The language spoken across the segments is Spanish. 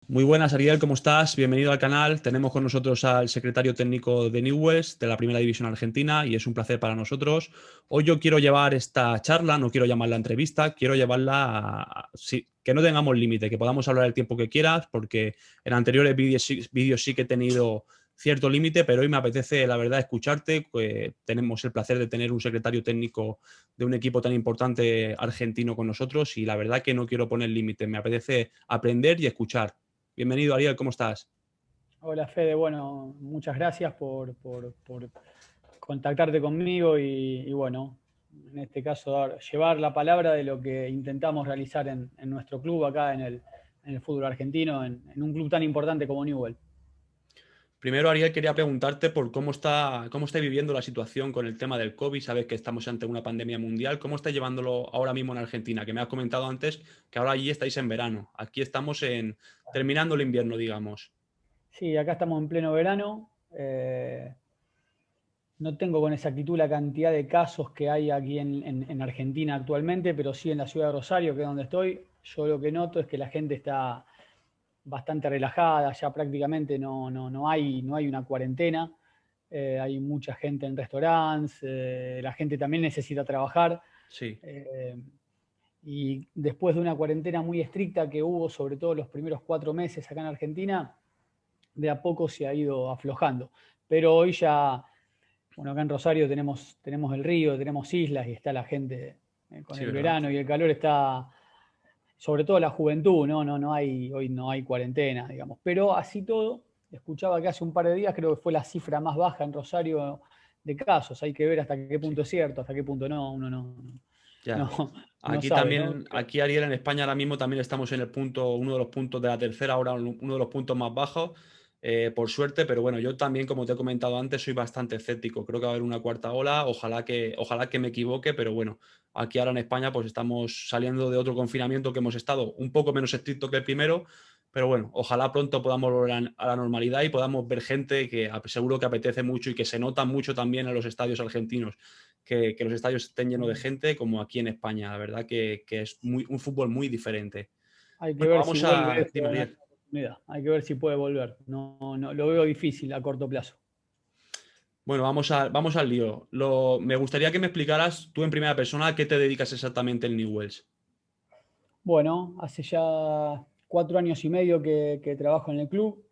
Muy buenas, Ariel, ¿cómo estás? Bienvenido al canal. Tenemos con nosotros al secretario técnico de Newell's, de la Primera División Argentina, y es un placer para nosotros. Hoy yo quiero llevar esta charla, no quiero llamarla entrevista, quiero llevarla sí, que no tengamos límite, que podamos hablar el tiempo que quieras, porque en anteriores vídeos sí que he tenido cierto límite, pero hoy me apetece, la verdad, escucharte. Tenemos el placer de tener un secretario técnico de un equipo tan importante argentino con nosotros y la verdad que no quiero poner límites, me apetece aprender y escuchar. Bienvenido, Ariel, ¿cómo estás? Hola Fede, bueno, muchas gracias por contactarte conmigo y bueno, en este caso llevar la palabra de lo que intentamos realizar en nuestro club acá en el fútbol argentino, en un club tan importante como Newell. Primero, Ariel, quería preguntarte por cómo está viviendo la situación con el tema del COVID. Sabes que estamos ante una pandemia mundial. ¿Cómo está llevándolo ahora mismo en Argentina? Que me has comentado antes que ahora allí estáis en verano. Aquí estamos terminando el invierno, digamos. Sí, acá estamos en pleno verano. No tengo con exactitud la cantidad de casos que hay aquí en Argentina actualmente, pero sí en la ciudad de Rosario, que es donde estoy. Yo lo que noto es que la gente está bastante relajada, ya prácticamente no hay una cuarentena, hay mucha gente en restaurantes, la gente también necesita trabajar, Sí, eh, y después de una cuarentena muy estricta que hubo, sobre todo los primeros 4 meses acá en Argentina, de a poco se ha ido aflojando. Pero hoy ya, bueno, acá en Rosario tenemos el río, tenemos islas y está la gente con sí, el ¿verdad? verano y el calor está sobre todo la juventud, hoy no hay cuarentena, digamos. Pero así todo, escuchaba que hace un par de días, creo que fue la cifra más baja en Rosario de casos. Hay que ver hasta qué Sí, punto es cierto, hasta qué punto no, uno ya. no, no Aquí sabe, ¿no? también, aquí Ariel, en España ahora mismo también estamos en el punto, uno de los puntos de la tercera hora, uno de los puntos más bajos, por suerte, pero bueno, yo también, como te he comentado antes, soy bastante escéptico. Creo que va a haber una cuarta ola, ojalá que me equivoque, pero bueno, aquí ahora en España pues estamos saliendo de otro confinamiento que hemos estado un poco menos estricto que el primero, pero bueno, ojalá pronto podamos volver a la normalidad y podamos ver gente que seguro que apetece mucho y que se nota mucho también en los estadios argentinos que los estadios estén llenos de gente como aquí en España. La verdad que es un fútbol muy diferente. Hay que Bueno, ver si vamos vuelve a... esto Dime, en Ariel. alguna oportunidad. Hay que ver si puede volver. No, lo veo difícil a corto plazo. Bueno, vamos al lío. Me gustaría que me explicaras tú en primera persona a qué te dedicas exactamente en Newells. Bueno, hace ya 4 años y medio que trabajo en el club.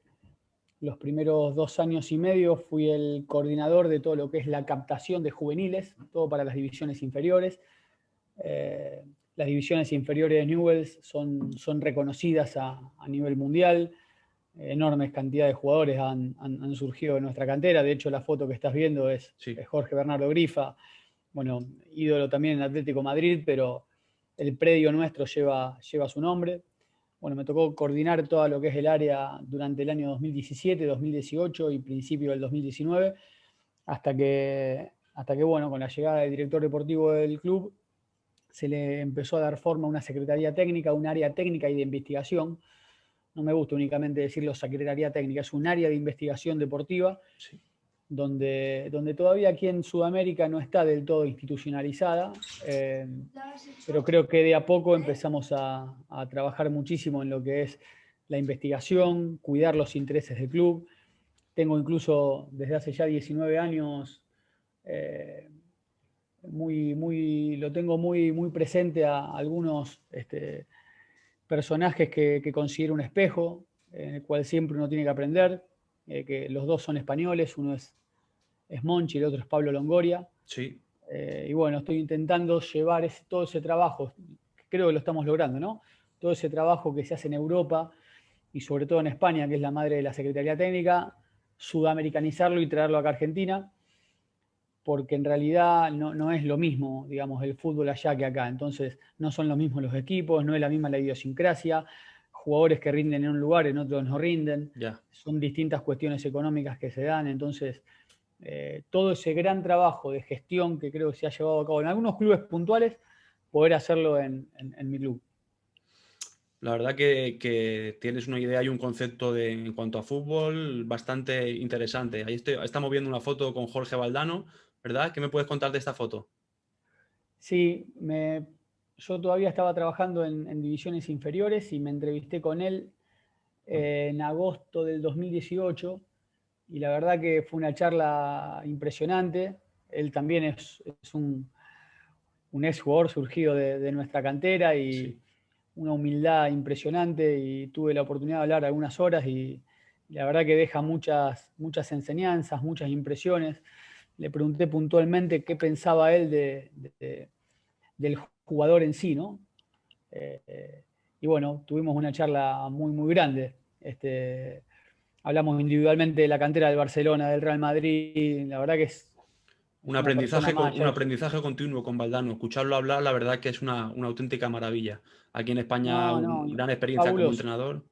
Los primeros 2 años y medio fui el coordinador de todo lo que es la captación de juveniles, todo para las divisiones inferiores. Eh, las divisiones inferiores de Newell's son reconocidas a nivel mundial. Enormes cantidades de jugadores han surgido de nuestra cantera. De hecho, la foto que estás viendo Sí, es Jorge Bernardo Grifa, bueno, ídolo también en Atlético Madrid, pero el predio nuestro lleva su nombre. Bueno, me tocó coordinar todo lo que es el área durante el año 2017, 2018 y principio del 2019, hasta que bueno, con la llegada del director deportivo del club, se le empezó a dar forma a una secretaría técnica, un área técnica y de investigación. No me gusta únicamente decirlo secretaría técnica, es un área de investigación deportiva sí. donde todavía aquí en Sudamérica no está del todo institucionalizada, pero creo que de a poco empezamos a trabajar muchísimo en lo que es la investigación, cuidar los intereses del club. Tengo incluso desde hace ya 19 años, eh, lo tengo muy presente a algunos personajes que considero un espejo, en el cual siempre uno tiene que aprender, que los dos son españoles, uno es Monchi, el otro es Pablo Longoria. Sí, Y bueno, estoy intentando llevar todo ese trabajo, creo que lo estamos logrando, ¿no? Todo ese trabajo que se hace en Europa y sobre todo en España, que es la madre de la Secretaría Técnica, sudamericanizarlo y traerlo acá a Argentina, porque en realidad no es lo mismo, digamos, el fútbol allá que acá. Entonces, no son los mismos los equipos, no es la misma la idiosincrasia, jugadores que rinden en un lugar, en otros no rinden, ya. son distintas cuestiones económicas que se dan. Entonces, todo ese gran trabajo de gestión que creo que se ha llevado a cabo en algunos clubes puntuales, poder hacerlo en mi club. La verdad que tienes una idea y un concepto en cuanto a fútbol bastante interesante. Estamos viendo una foto con Jorge Valdano, ¿verdad? ¿Qué me puedes contar de esta foto? Sí, yo todavía estaba trabajando en divisiones inferiores y me entrevisté con él en agosto del 2018 y la verdad que fue una charla impresionante. Él también es un ex jugador surgido de nuestra cantera y Sí. una humildad impresionante y tuve la oportunidad de hablar algunas horas y la verdad que deja muchas enseñanzas, muchas impresiones. Le pregunté puntualmente qué pensaba él del jugador en sí, ¿no? Y bueno, tuvimos una charla muy grande. Hablamos individualmente de la cantera del Barcelona, del Real Madrid. La verdad que es una persona más allá Un de su... aprendizaje continuo con Valdano. Escucharlo hablar, la verdad que es una auténtica maravilla. Aquí en España, No, una no, no, gran experiencia como fabuloso. entrenador.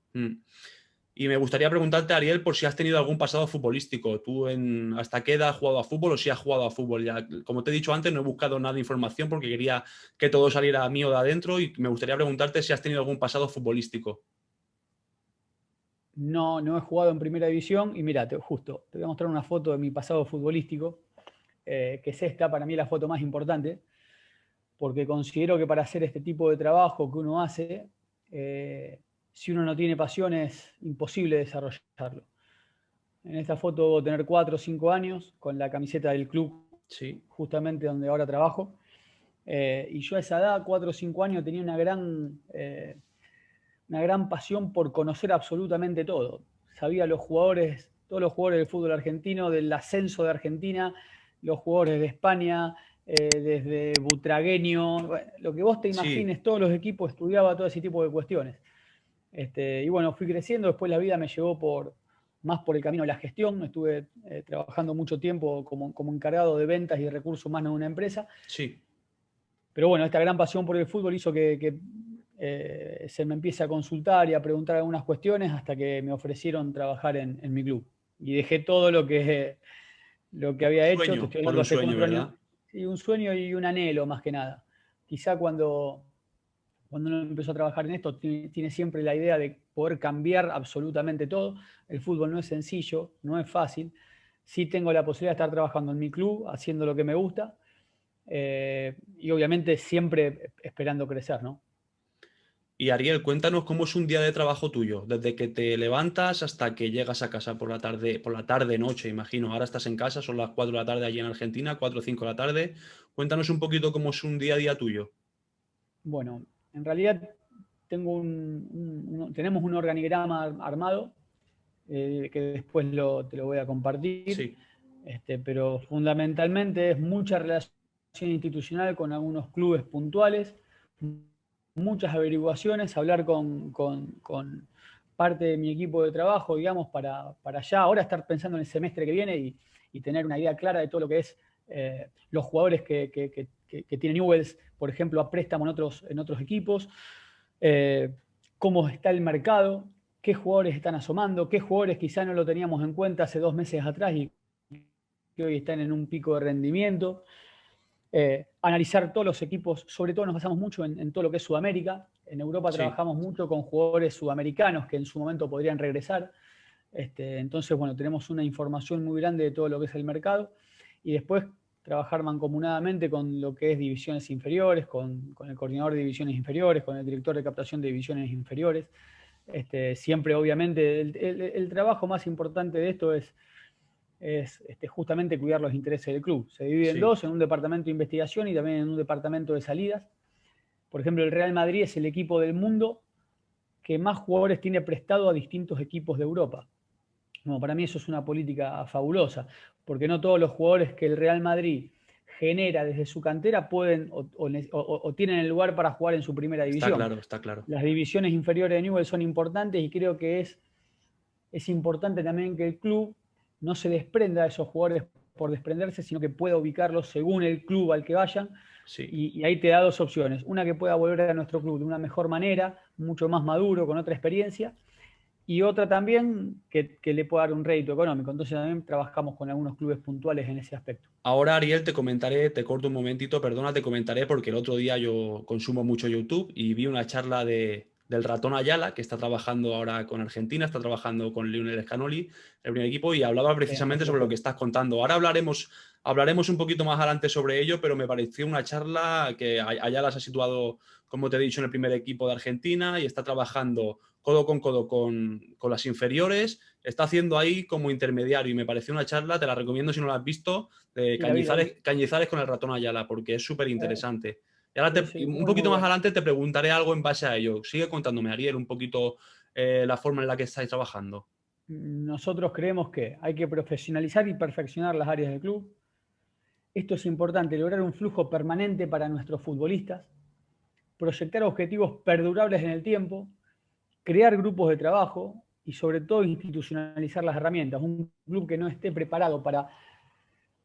Y me gustaría preguntarte, Ariel, por si has tenido algún pasado futbolístico. ¿Tú hasta qué edad has jugado a fútbol o si has jugado a fútbol? Ya, como te he dicho antes, no he buscado nada de información porque quería que todo saliera mío de adentro y me gustaría preguntarte si has tenido algún pasado futbolístico. No, no he jugado en primera división y mira, justo, te voy a mostrar una foto de mi pasado futbolístico, que es esta, para mí la foto más importante, porque considero que para hacer este tipo de trabajo que uno hace, si uno no tiene pasión es imposible desarrollarlo. En esta foto debo tener 4 o 5 años con la camiseta del club, Sí, justamente donde ahora trabajo. Y yo a esa edad, 4 o 5 años, tenía una gran pasión por conocer absolutamente todo. Sabía los jugadores, todos los jugadores del fútbol argentino, del ascenso de Argentina, los jugadores de España, desde Butragueño, bueno, lo que vos te sí. imagines, todos los equipos, estudiaba todo ese tipo de cuestiones. Y bueno, fui creciendo, después la vida me llevó más por el camino de la gestión, estuve trabajando mucho tiempo como encargado de ventas y de recursos humanos en una empresa, Sí. pero bueno, esta gran pasión por el fútbol hizo que se me empiece a consultar y a preguntar algunas cuestiones hasta que me ofrecieron trabajar en mi club. Y dejé todo lo que había hecho, te estoy Por hablando un hace sueño, 4 años, ¿verdad? y un sueño y un anhelo más que nada. Quizá cuando uno empezó a trabajar en esto, tiene siempre la idea de poder cambiar absolutamente todo. El fútbol no es sencillo, no es fácil. Sí tengo la posibilidad de estar trabajando en mi club, haciendo lo que me gusta, y obviamente siempre esperando crecer, ¿no? Y Ariel, cuéntanos cómo es un día de trabajo tuyo, desde que te levantas hasta que llegas a casa por la tarde, noche, imagino. Ahora estás en casa, son las 4 de la tarde allí en Argentina, 4 o 5 de la tarde. Cuéntanos un poquito cómo es un día a día tuyo. Bueno, en realidad tenemos un organigrama armado, que después te lo voy a compartir, Sí, pero fundamentalmente es mucha relación institucional con algunos clubes puntuales, muchas averiguaciones, hablar con parte de mi equipo de trabajo, digamos, para ya ahora estar pensando en el semestre que viene y tener una idea clara de todo lo que es los jugadores que tiene Newell's, por ejemplo, a préstamo en otros equipos, eh, cómo está el mercado, qué jugadores están asomando, qué jugadores quizá no lo teníamos en cuenta hace 2 meses atrás y que hoy están en un pico de rendimiento. Analizar todos los equipos, sobre todo nos basamos mucho en todo lo que es Sudamérica. En Europa sí. trabajamos mucho con jugadores sudamericanos que en su momento podrían regresar. Entonces, bueno, tenemos una información muy grande de todo lo que es el mercado y después trabajar mancomunadamente con lo que es divisiones inferiores, con el coordinador de divisiones inferiores, con el director de captación de divisiones inferiores. Siempre, obviamente, el trabajo más importante de esto es justamente cuidar los intereses del club. Se divide en Sí, dos, en un departamento de investigación y también en un departamento de salidas. Por ejemplo, el Real Madrid es el equipo del mundo que más jugadores tiene prestado a distintos equipos de Europa. Bueno, para mí eso es una política fabulosa, porque no todos los jugadores que el Real Madrid genera desde su cantera pueden o tienen el lugar para jugar en su primera está división. claro, está claro. Las divisiones inferiores de Newell son importantes y creo que es importante también que el club no se desprenda de esos jugadores por desprenderse, sino que pueda ubicarlos según el club al que vayan. Sí. Y ahí te da dos opciones. Una que pueda volver a nuestro club de una mejor manera, mucho más maduro, con otra experiencia. Y otra también que le pueda dar un rédito económico. Entonces también trabajamos con algunos clubes puntuales en ese aspecto. Ahora, Ariel, te comentaré, te corto un momentito, perdona, te comentaré porque el otro día yo consumo mucho YouTube y vi una charla del Ratón Ayala, que está trabajando ahora con Argentina, está trabajando con Lionel Scanoli, el primer equipo, y hablaba precisamente sobre lo que estás contando. Ahora hablaremos un poquito más adelante sobre ello, pero me pareció una charla que Ayala se ha situado, como te he dicho, en el primer equipo de Argentina y está trabajando codo con las inferiores, está haciendo ahí como intermediario y me pareció una charla, te la recomiendo si no la has visto, de Cañizares con el Ratón Ayala, porque es súper interesante. Y ahora un poquito más adelante te preguntaré algo en base a ello. Sigue contándome, Ariel, un poquito la forma en la que estáis trabajando. Nosotros creemos que hay que profesionalizar y perfeccionar las áreas del club. Esto es importante, lograr un flujo permanente para nuestros futbolistas, proyectar objetivos perdurables en el tiempo, crear grupos de trabajo y sobre todo institucionalizar las herramientas. Un club que no esté preparado para,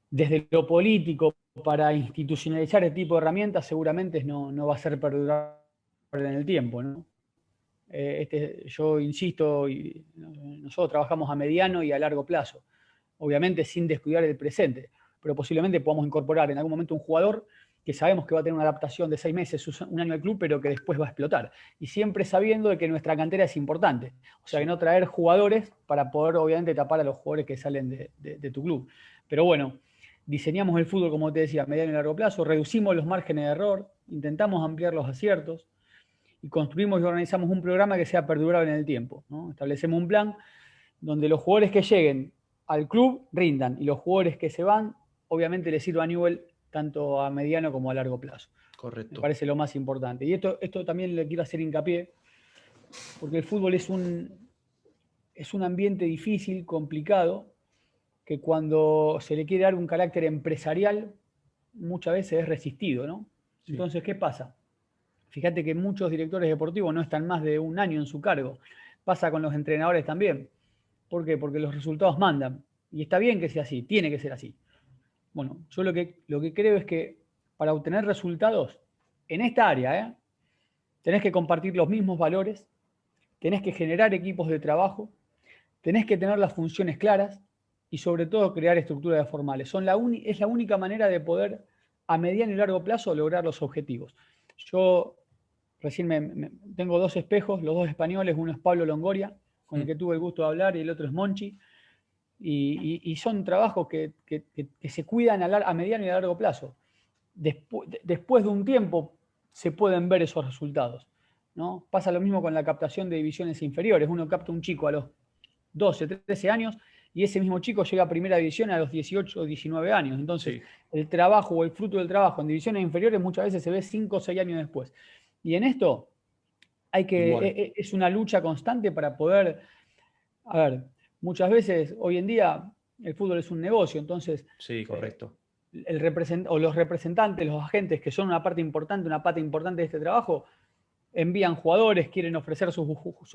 desde lo político, para institucionalizar este tipo de herramientas, seguramente no va a ser perdurable en el tiempo, ¿no? Yo insisto, nosotros trabajamos a mediano y a largo plazo, obviamente sin descuidar el presente, pero posiblemente podamos incorporar en algún momento un jugador que sabemos que va a tener una adaptación de 6 meses, un año al club, pero que después va a explotar. Y siempre sabiendo de que nuestra cantera es importante. O sea, que no traer jugadores para poder, obviamente, tapar a los jugadores que salen de tu club. Pero bueno, diseñamos el fútbol, como te decía, a mediano y largo plazo, reducimos los márgenes de error, intentamos ampliar los aciertos y construimos y organizamos un programa que sea perdurable en el tiempo, ¿no? Establecemos un plan donde los jugadores que lleguen al club rindan y los jugadores que se van, obviamente les sirva a Newell tanto a mediano como a largo plazo. Correcto. Me parece lo más importante. Y esto también le quiero hacer hincapié, porque el fútbol es un ambiente difícil, complicado, que cuando se le quiere dar un carácter empresarial, muchas veces es resistido, ¿no? Sí. Entonces, ¿qué pasa? Fíjate que muchos directores deportivos no están más de un año en su cargo. Pasa con los entrenadores también. ¿Por qué? Porque los resultados mandan. Y está bien que sea así, tiene que ser así. Bueno, yo lo que creo es que para obtener resultados en esta área, tenés que compartir los mismos valores, tenés que generar equipos de trabajo, tenés que tener las funciones claras y sobre todo crear estructuras formales. Es la única manera de poder a mediano y largo plazo lograr los objetivos. Yo recién tengo 2 espejos, los 2 españoles, uno es Pablo Longoria, con el que tuve el gusto de hablar, y el otro es Monchi, y son trabajos que se cuidan a mediano y a largo plazo. Después de un tiempo se pueden ver esos resultados, ¿no? Pasa lo mismo con la captación de divisiones inferiores. Uno capta un chico a los 12, 13 años y ese mismo chico llega a primera división a los 18 o 19 años. Entonces, sí, el trabajo o el fruto del trabajo en divisiones inferiores muchas veces se ve 5 o 6 años después. Y en esto es una lucha constante para poder, a ver, muchas veces hoy en día el fútbol es un negocio, entonces sí, correcto. Los representantes, los agentes, que son una pata importante de este trabajo, envían jugadores, quieren ofrecer sus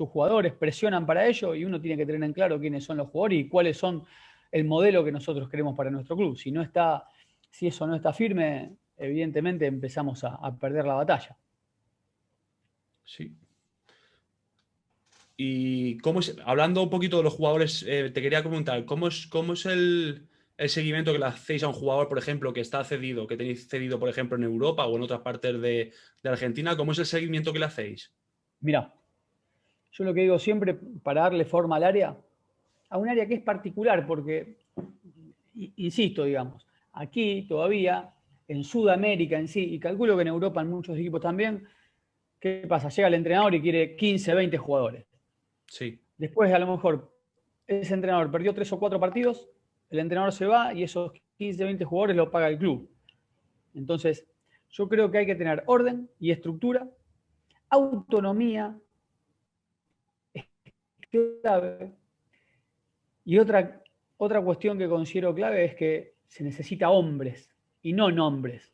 jugadores, presionan para ello y uno tiene que tener en claro quiénes son los jugadores y cuáles son el modelo que nosotros queremos para nuestro club. Si eso no está firme, evidentemente empezamos a perder la batalla. Sí. Y hablando un poquito de los jugadores, te quería comentar, ¿cómo es el seguimiento que le hacéis a un jugador, por ejemplo, que está cedido, que tenéis cedido, por ejemplo, en Europa o en otras partes de Argentina? ¿Cómo es el seguimiento que le hacéis? Mira, yo lo que digo siempre, para darle forma al área, a un área que es particular, porque, insisto, digamos, aquí todavía, en Sudamérica en sí, y calculo que en Europa en muchos equipos también, ¿qué pasa? Llega el entrenador y quiere 15, 20 jugadores. Sí. Después, a lo mejor, ese entrenador perdió 3 o 4 partidos, el entrenador se va y esos 15, 20 jugadores lo paga el club. Entonces, yo creo que hay que tener orden y estructura, autonomía, es clave. Y otra cuestión que considero clave es que se necesita hombres y no nombres,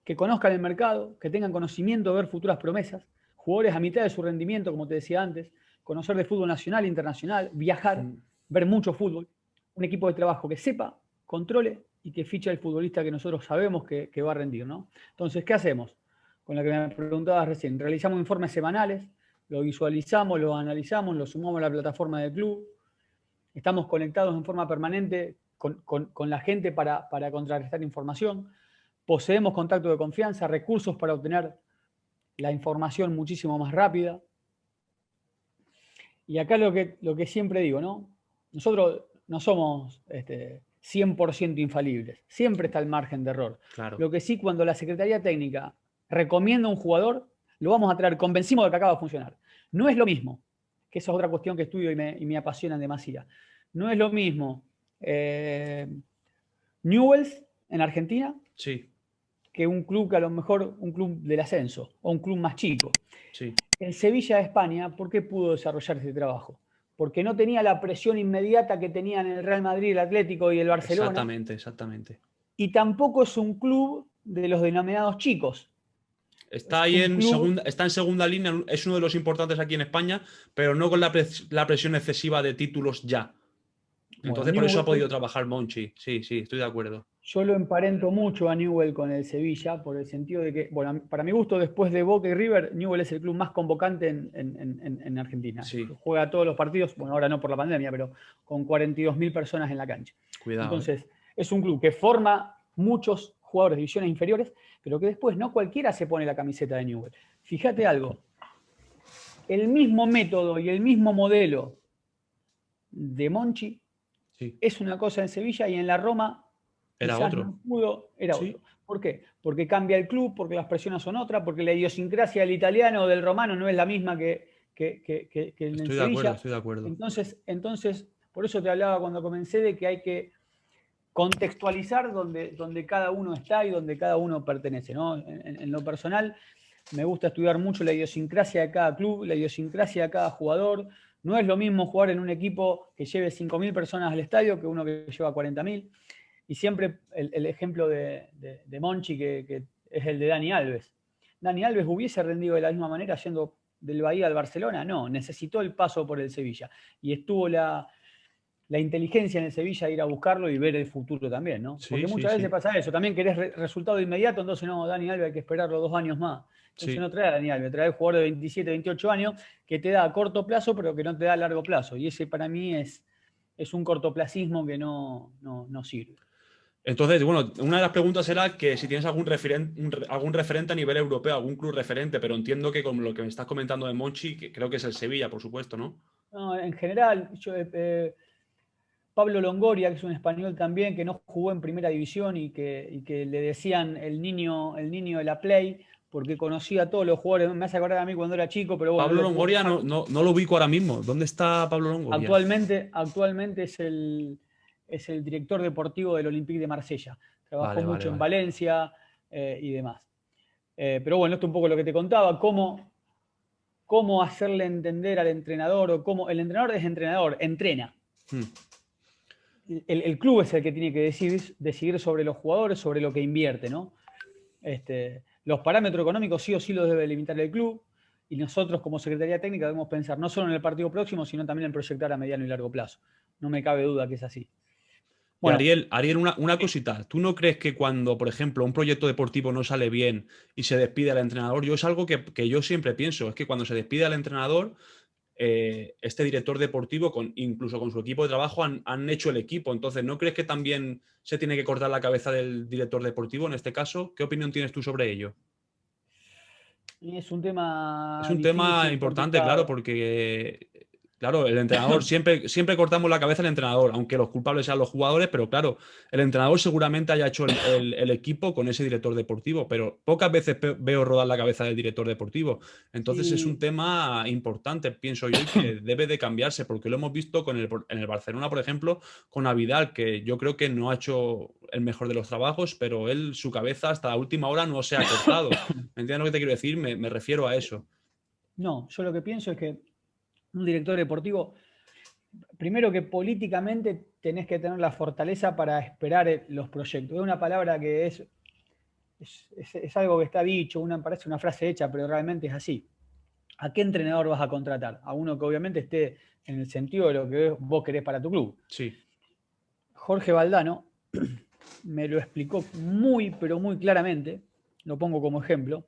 que conozcan el mercado, que tengan conocimiento de ver futuras promesas, jugadores a mitad de su rendimiento, como te decía antes, conocer de fútbol nacional e internacional, viajar, ver mucho fútbol, un equipo de trabajo que sepa, controle y que fiche al futbolista que nosotros sabemos que va a rendir, ¿no? Entonces, ¿qué hacemos? Con la que me preguntabas recién, realizamos informes semanales, lo visualizamos, lo analizamos, lo sumamos a la plataforma del club, estamos conectados en forma permanente con la gente para contrarrestar información, poseemos contacto de confianza, recursos para obtener la información muchísimo más rápida. Y acá lo que siempre digo, ¿no? Nosotros no somos 100% infalibles. Siempre está el margen de error. Claro, Lo que sí, cuando la Secretaría Técnica recomienda a un jugador, lo vamos a traer convencido de que acaba de funcionar. No es lo mismo, que esa es otra cuestión que estudio y me apasiona en demasía. No es lo mismo Newell's en Argentina sí, que un club que a lo mejor un club del ascenso o un club más chico. sí, En Sevilla de España, ¿por qué pudo desarrollar ese trabajo? Porque no tenía la presión inmediata que tenían el Real Madrid, el Atlético y el Barcelona, exactamente, exactamente. y tampoco es un club de los denominados chicos. Está Es ahí un club, está en segunda línea, es uno de los importantes aquí en España, pero no con la presión excesiva de títulos ya. bueno, Entonces, por eso ha Newell, podido trabajar Monchi. Sí, sí, estoy de acuerdo. yo lo emparento mucho a Newell con el Sevilla, por el sentido de que, bueno, para mi gusto, después de Boca y River, Newell es el club más convocante en Argentina. Sí, Juega todos los partidos, bueno, ahora no por la pandemia, pero con 42.000 personas en la cancha. cuidado, ¿eh? Entonces, es un club que forma muchos jugadores de divisiones inferiores, pero que después no cualquiera se pone la camiseta de Newell. Fíjate algo, el mismo método y el mismo modelo de Monchi Sí, es una cosa en Sevilla y en la Roma era quizás otro. no pudo, era Sí, otro. ¿Por qué? Porque cambia el club, porque las presiones son otras, porque la idiosincrasia del italiano o del romano no es la misma que en estoy de acuerdo, Sevilla. estoy de acuerdo. Entonces, por eso te hablaba cuando comencé de que hay que contextualizar donde cada uno está y donde cada uno pertenece, ¿no? En lo personal, me gusta estudiar mucho la idiosincrasia de cada club, la idiosincrasia de cada jugador. No es lo mismo jugar en un equipo que lleve 5.000 personas al estadio que uno que lleva 40.000. Y siempre el ejemplo de Monchi, que es el de Dani Alves. ¿Dani Alves hubiese rendido de la misma manera yendo del Bahía al Barcelona? No, necesitó el paso por el Sevilla. Y estuvo la inteligencia en el Sevilla de ir a buscarlo y ver el futuro también, ¿no? Sí, Porque sí, muchas veces sí. pasa eso, también querés resultado inmediato, entonces no, Dani Alves hay que esperarlo 2 años más. Entonces Sí. no trae a Dani Alves, trae a un jugador de 27, 28 años que te da a corto plazo, pero que no te da a largo plazo. Y ese para mí es un cortoplacismo que no sirve. Entonces, bueno, una de las preguntas era que si tienes algún referente a nivel europeo, algún club referente, pero entiendo que con lo que me estás comentando de Monchi, que creo que es el Sevilla, por supuesto, ¿no? No, en general, Pablo Longoria, que es un español también, que no jugó en primera división y que le decían el niño de la Play, porque conocía a todos los jugadores. Me hace acordar a mí cuando era chico, pero bueno, no Pablo lo pudo Longoria tomar. no lo ubico ahora mismo. ¿Dónde está Pablo Longoria? Actualmente es el director deportivo del Olympique de Marsella. Trabajó Vale, vale, mucho en vale. Valencia y demás. Pero bueno, esto es un poco lo que te contaba, cómo hacerle entender al entrenador o cómo el entrenador es entrenador, entrena. Hmm. El club es el que tiene que decidir sobre los jugadores, sobre lo que invierte, ¿no? Los parámetros económicos sí o sí los debe limitar el club y nosotros como Secretaría Técnica debemos pensar no solo en el partido próximo, sino también en proyectar a mediano y largo plazo. No me cabe duda que es así. Y Bueno, Ariel, una cosita. ¿Tú no crees que cuando, por ejemplo, un proyecto deportivo no sale bien y se despide al entrenador, yo es algo que yo siempre pienso, es que cuando se despide al entrenador, este director deportivo, incluso con su equipo de trabajo, han hecho el equipo. Entonces, ¿no crees que también se tiene que cortar la cabeza del director deportivo en este caso? ¿Qué opinión tienes tú sobre ello? es un Es tema un tema difícil, importante, claro, complicado. porque, claro, el entrenador, siempre cortamos la cabeza al entrenador, aunque los culpables sean los jugadores, pero claro, el entrenador seguramente haya hecho el equipo con ese director deportivo, pero pocas veces veo rodar la cabeza del director deportivo. Entonces es un Sí, tema importante, pienso yo, y que debe de cambiarse, porque lo hemos visto en el Barcelona, por ejemplo, con Vidal, que yo creo que no ha hecho el mejor de los trabajos, pero él, su cabeza hasta la última hora no se ha cortado. ¿Me entiendes lo que te quiero decir? Me refiero a eso. no, yo lo que pienso es que un director deportivo, primero que políticamente tenés que tener la fortaleza para esperar los proyectos. Es una palabra que es algo que está dicho, parece una frase hecha, pero realmente es así. ¿A qué entrenador vas a contratar? A uno que obviamente esté en el sentido de lo que vos querés para tu club. Sí, Jorge Valdano me lo explicó muy, pero muy claramente, lo pongo como ejemplo,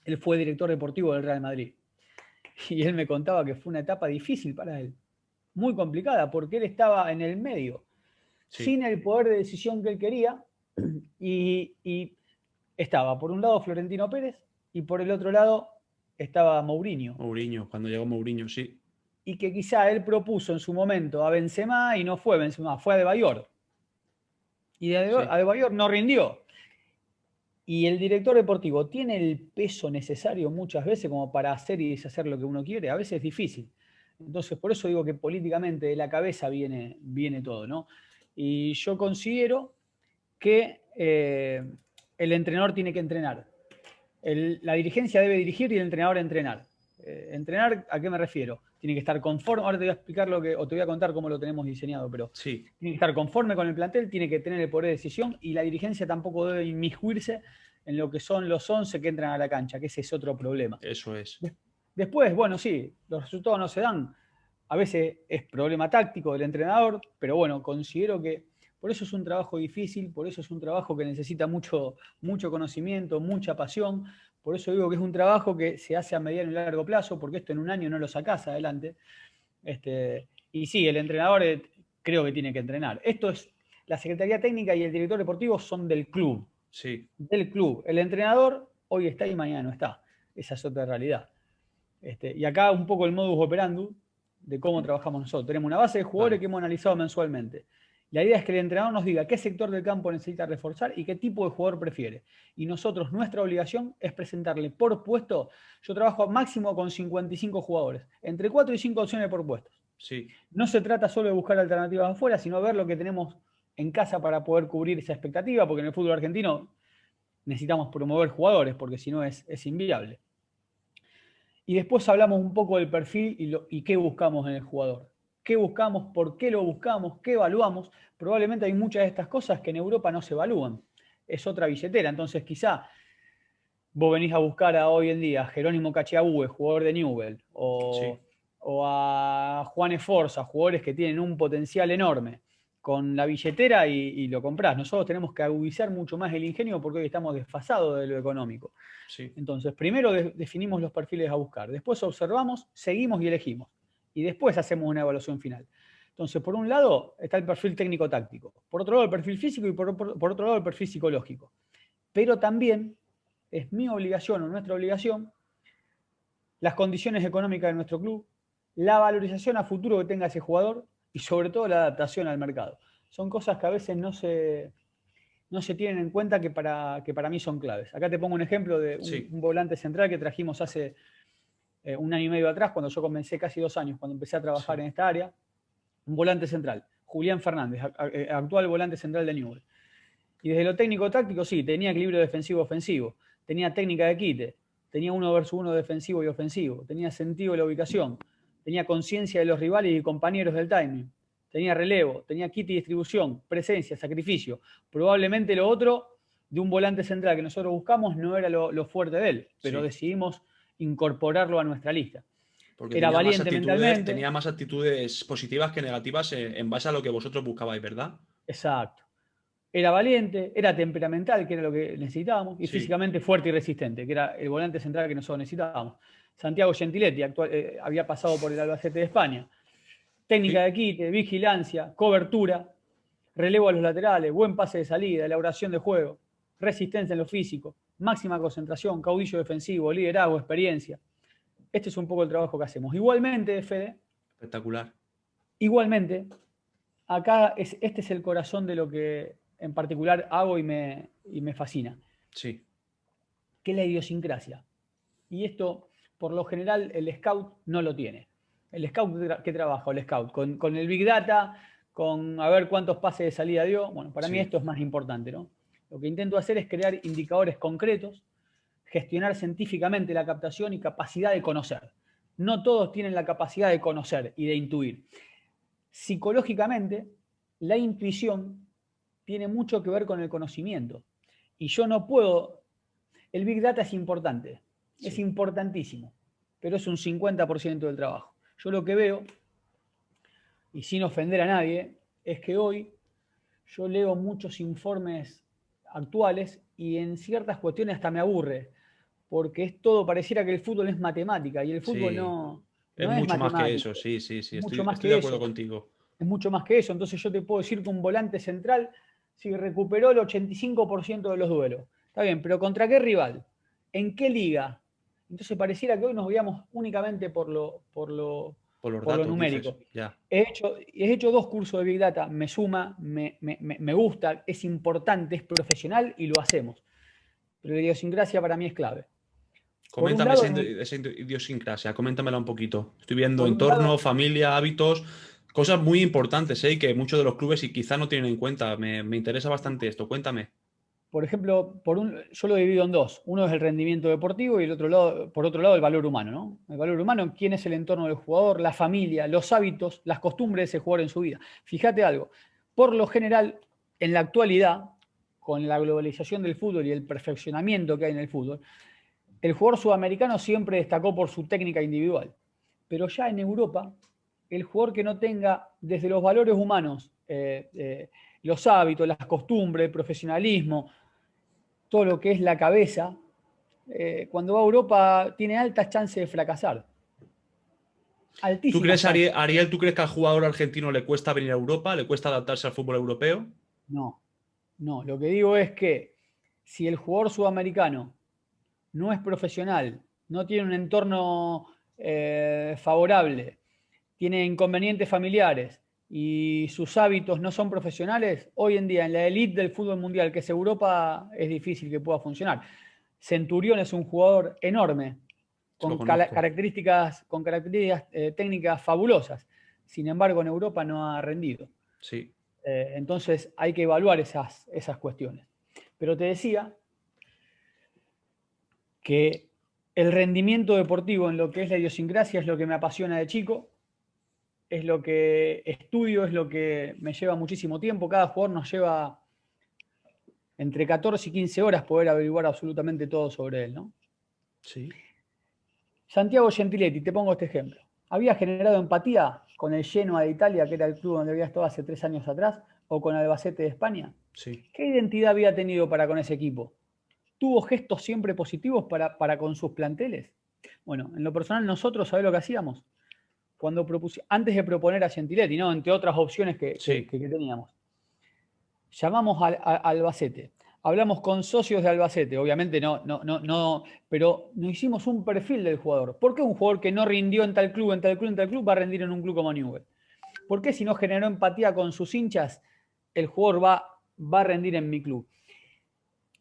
él fue director deportivo del Real Madrid y él me contaba que fue una etapa difícil para él, muy complicada, porque él estaba en el medio, sí. sin el poder de decisión que él quería y estaba por un lado Florentino Pérez y por el otro lado estaba Mourinho. Mourinho, cuando llegó Mourinho, sí. y que quizá él propuso en su momento a Benzema y no fue Benzema, fue Adebayor. Y Sí, Adebayor no rindió. Y el director deportivo tiene el peso necesario muchas veces como para hacer y deshacer lo que uno quiere. A veces es difícil. Entonces, por eso digo que políticamente de la cabeza viene todo, ¿no? Y yo considero que el entrenador tiene que entrenar. La dirigencia debe dirigir y el entrenador entrenar. ¿Entrenar a qué me refiero? Tiene que estar conforme, ahora te voy a explicar o te voy a contar cómo lo tenemos diseñado, pero sí, tiene que estar conforme con el plantel, tiene que tener el poder de decisión y la dirigencia tampoco debe inmiscuirse en lo que son los 11 que entran a la cancha, que ese es otro problema. eso es. Después, bueno, sí, los resultados no se dan. A veces es problema táctico del entrenador, pero bueno, considero que por eso es un trabajo difícil, por eso es un trabajo que necesita mucho, mucho conocimiento, mucha pasión. Por eso digo que es un trabajo que se hace a mediano y largo plazo, porque esto en un año no lo sacás adelante. Y sí, el entrenador creo que tiene que entrenar. Esto es, la Secretaría Técnica y el director deportivo son del club. Sí, Del club. El entrenador hoy está y mañana no está. Esa es otra realidad. Y acá un poco el modus operandi de cómo trabajamos nosotros. Tenemos una base de jugadores vale, que hemos analizado mensualmente. La idea es que el entrenador nos diga qué sector del campo necesita reforzar y qué tipo de jugador prefiere. Y nosotros, nuestra obligación es presentarle por puesto. Yo trabajo máximo con 55 jugadores, entre 4 y 5 opciones por puesto. sí, No se trata solo de buscar alternativas afuera, sino ver lo que tenemos en casa para poder cubrir esa expectativa, porque en el fútbol argentino necesitamos promover jugadores, porque si no es inviable. Y después hablamos un poco del perfil y qué buscamos en el jugador. ¿Qué buscamos? ¿Por qué lo buscamos? ¿Qué evaluamos? Probablemente hay muchas de estas cosas que en Europa no se evalúan. Es otra billetera. Entonces, quizá vos venís a buscar hoy en día a Jerónimo Cachiabue, jugador de Newell, sí, o a Juan Esforza, jugadores que tienen un potencial enorme, con la billetera y lo comprás. Nosotros tenemos que agudizar mucho más el ingenio porque hoy estamos desfasados de lo económico. sí, Entonces, primero definimos los perfiles a buscar, después observamos, seguimos y elegimos. Y después hacemos una evaluación final. Entonces, por un lado está el perfil técnico-táctico, por otro lado el perfil físico y por otro lado el perfil psicológico. Pero también es mi obligación o nuestra obligación las condiciones económicas de nuestro club, la valorización a futuro que tenga ese jugador y sobre todo la adaptación al mercado. Son cosas que a veces no se tienen en cuenta que para mí son claves. Acá te pongo un ejemplo de sí, un volante central que trajimos hace un año y medio atrás, cuando yo comencé, casi 2 años, cuando empecé a trabajar sí, en esta área, un volante central, Julián Fernández, actual volante central de Newell. Y desde lo técnico-táctico, sí, tenía equilibrio defensivo-ofensivo, tenía técnica de quite, tenía 1 versus 1 defensivo y ofensivo, tenía sentido de la ubicación, tenía conciencia de los rivales y compañeros del timing, tenía relevo, tenía quite y distribución, presencia, sacrificio. Probablemente lo otro de un volante central que nosotros buscamos no era lo fuerte de él, pero sí. decidimos incorporarlo a nuestra lista. Porque Era valiente mentalmente, tenía más actitudes positivas que negativas en base a lo que vosotros buscabais, ¿verdad? exacto. Era valiente, era temperamental, que era lo que necesitábamos, y Sí, físicamente fuerte y resistente, que era el volante central que nosotros necesitábamos. Santiago Gentiletti había pasado por el Albacete de España. Técnica sí, de quite, vigilancia, cobertura, relevo a los laterales, buen pase de salida, elaboración de juego, resistencia en lo físico, máxima concentración, caudillo defensivo, liderazgo, experiencia. Este es un poco el trabajo que hacemos. Igualmente, Fede, espectacular. igualmente, acá este es el corazón de lo que en particular hago y me fascina, Sí, que es la idiosincrasia. Y esto, por lo general, el scout no lo tiene. El scout, ¿qué trabaja el scout? Con el big data, con a ver cuántos pases de salida dio. Bueno, para mí sí, esto es más importante, ¿no? Lo que intento hacer es crear indicadores concretos, gestionar científicamente la captación y capacidad de conocer. No todos tienen la capacidad de conocer y de intuir. Psicológicamente, la intuición tiene mucho que ver con el conocimiento. Y yo no puedo, el Big Data es sí, importantísimo, pero es un 50% del trabajo. Yo lo que veo, y sin ofender a nadie, es que hoy yo leo muchos informes actuales y en ciertas cuestiones hasta me aburre, porque es todo, pareciera que el fútbol es matemática y el fútbol sí. Es no es mucho más que eso, matemático, sí, sí, sí, es mucho más estoy de que acuerdo eso. contigo. Es mucho más que eso. Entonces yo te puedo decir que un volante central, si recuperó el 85% de los duelos, está bien, pero ¿contra qué rival? ¿En qué liga? Entonces pareciera que hoy nos guiamos únicamente Por los por lo datos, dices. numérico. Ya. He hecho 2 cursos de Big Data, me suma, me gusta, es importante, es profesional y lo hacemos. Pero la idiosincrasia para mí es clave. Por un Coméntame lado, esa idiosincrasia, coméntamela un poquito. Estoy viendo por un entorno, lado, familia, hábitos, cosas muy importantes, ¿eh? Que muchos de los clubes y quizá no tienen en cuenta. Me interesa bastante esto, cuéntame. por ejemplo, yo lo divido en dos. Uno es el rendimiento deportivo y el otro lado, por otro lado, el valor humano, ¿no? El valor humano, quién es el entorno del jugador, la familia, los hábitos, las costumbres de ese jugador en su vida. Fíjate algo, por lo general, en la actualidad, con la globalización del fútbol y el perfeccionamiento que hay en el fútbol, el jugador sudamericano siempre destacó por su técnica individual. Pero ya en Europa, el jugador que no tenga desde los valores humanos, los hábitos, las costumbres, el profesionalismo, todo lo que es la cabeza, cuando va a Europa tiene altas chances de fracasar. ¿Tú Altísimas crees, chances. Ariel, tú crees que al jugador argentino le cuesta venir a Europa, le cuesta adaptarse al fútbol europeo? No, no. Lo que digo es que si el jugador sudamericano no es profesional, no tiene un entorno favorable, tiene inconvenientes familiares y sus hábitos no son profesionales, hoy en día en la elite del fútbol mundial, que es Europa, es difícil que pueda funcionar. Centurión es un jugador enorme, Lo conozco. con características técnicas fabulosas. Sin embargo, en Europa no ha rendido. Sí. Entonces hay que evaluar esas cuestiones. Pero te decía que el rendimiento deportivo en lo que es la idiosincrasia es lo que me apasiona de chico, es lo que estudio, es lo que me lleva muchísimo tiempo. Cada jugador nos lleva entre 14 y 15 horas poder averiguar absolutamente todo sobre él, ¿no? Sí. Santiago Gentiletti, te pongo este ejemplo. Había generado empatía con el Genoa de Italia, que era el club donde había estado hace 3 años atrás, o con Albacete de España. Sí. ¿Qué identidad había tenido para con ese equipo? ¿Tuvo gestos siempre positivos para con sus planteles? Bueno, en lo personal nosotros, ¿sabés lo que hacíamos? Antes de proponer a Gentiletti, ¿no? Entre otras opciones Sí. que teníamos, llamamos a Albacete, hablamos con socios de Albacete, obviamente no, pero nos hicimos un perfil del jugador. ¿Por qué un jugador que no rindió en tal club, en tal club, en tal club, va a rendir en un club como Newell? ¿Por qué si no generó empatía con sus hinchas, el jugador va a rendir en mi club?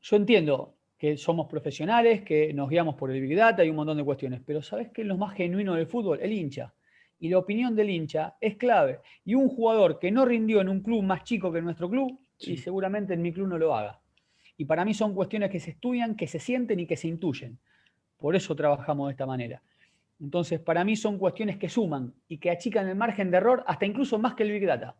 Yo entiendo que somos profesionales, que nos guiamos por el Big Data y un montón de cuestiones, pero ¿sabés qué es lo más genuino del fútbol? El hincha. Y la opinión del hincha es clave. Y un jugador que no rindió en un club más chico que nuestro club, y Sí. seguramente en mi club no lo haga. Y para mí son cuestiones que se estudian, que se sienten y que se intuyen. Por eso trabajamos de esta manera. Entonces, para mí son cuestiones que suman y que achican el margen de error hasta incluso más que el Big Data.